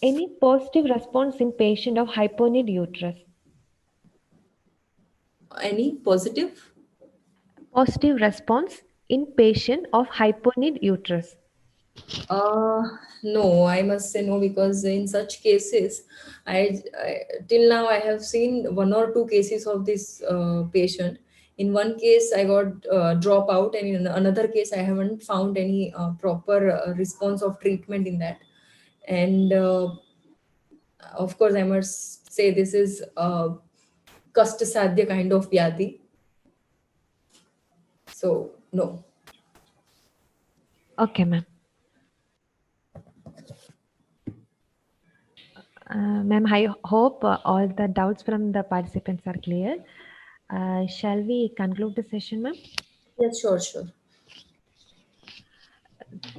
Any positive response in patient of hyponeal uterus? Any positive? Positive response in patient of hyponeal uterus. No, I must say no, because in such cases, I till now I have seen one or two cases of this patient. In one case, I got dropout, and in another case, I haven't found any proper response of treatment in that. And of course, I must say this is a Kastasadhya kind of vyadhi. So no. Okay, ma'am. Ma'am, I hope all the doubts from the participants are clear. Shall we conclude the session, ma'am? Yes, sure.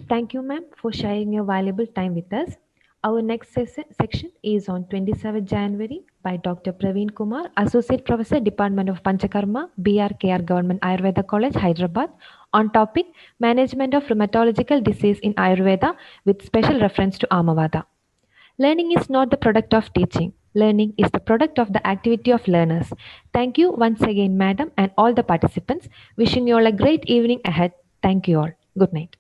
Thank you, ma'am, for sharing your valuable time with us. Our next section is on 27th January by Dr. Praveen Kumar, Associate Professor, Department of Panchakarma, BRKR Government Ayurveda College, Hyderabad, on topic Management of Rheumatological Disease in Ayurveda with special reference to Amavada. Learning is not the product of teaching. Learning is the product of the activity of learners. Thank you once again, madam, and all the participants. Wishing you all a great evening ahead. Thank you all. Good night.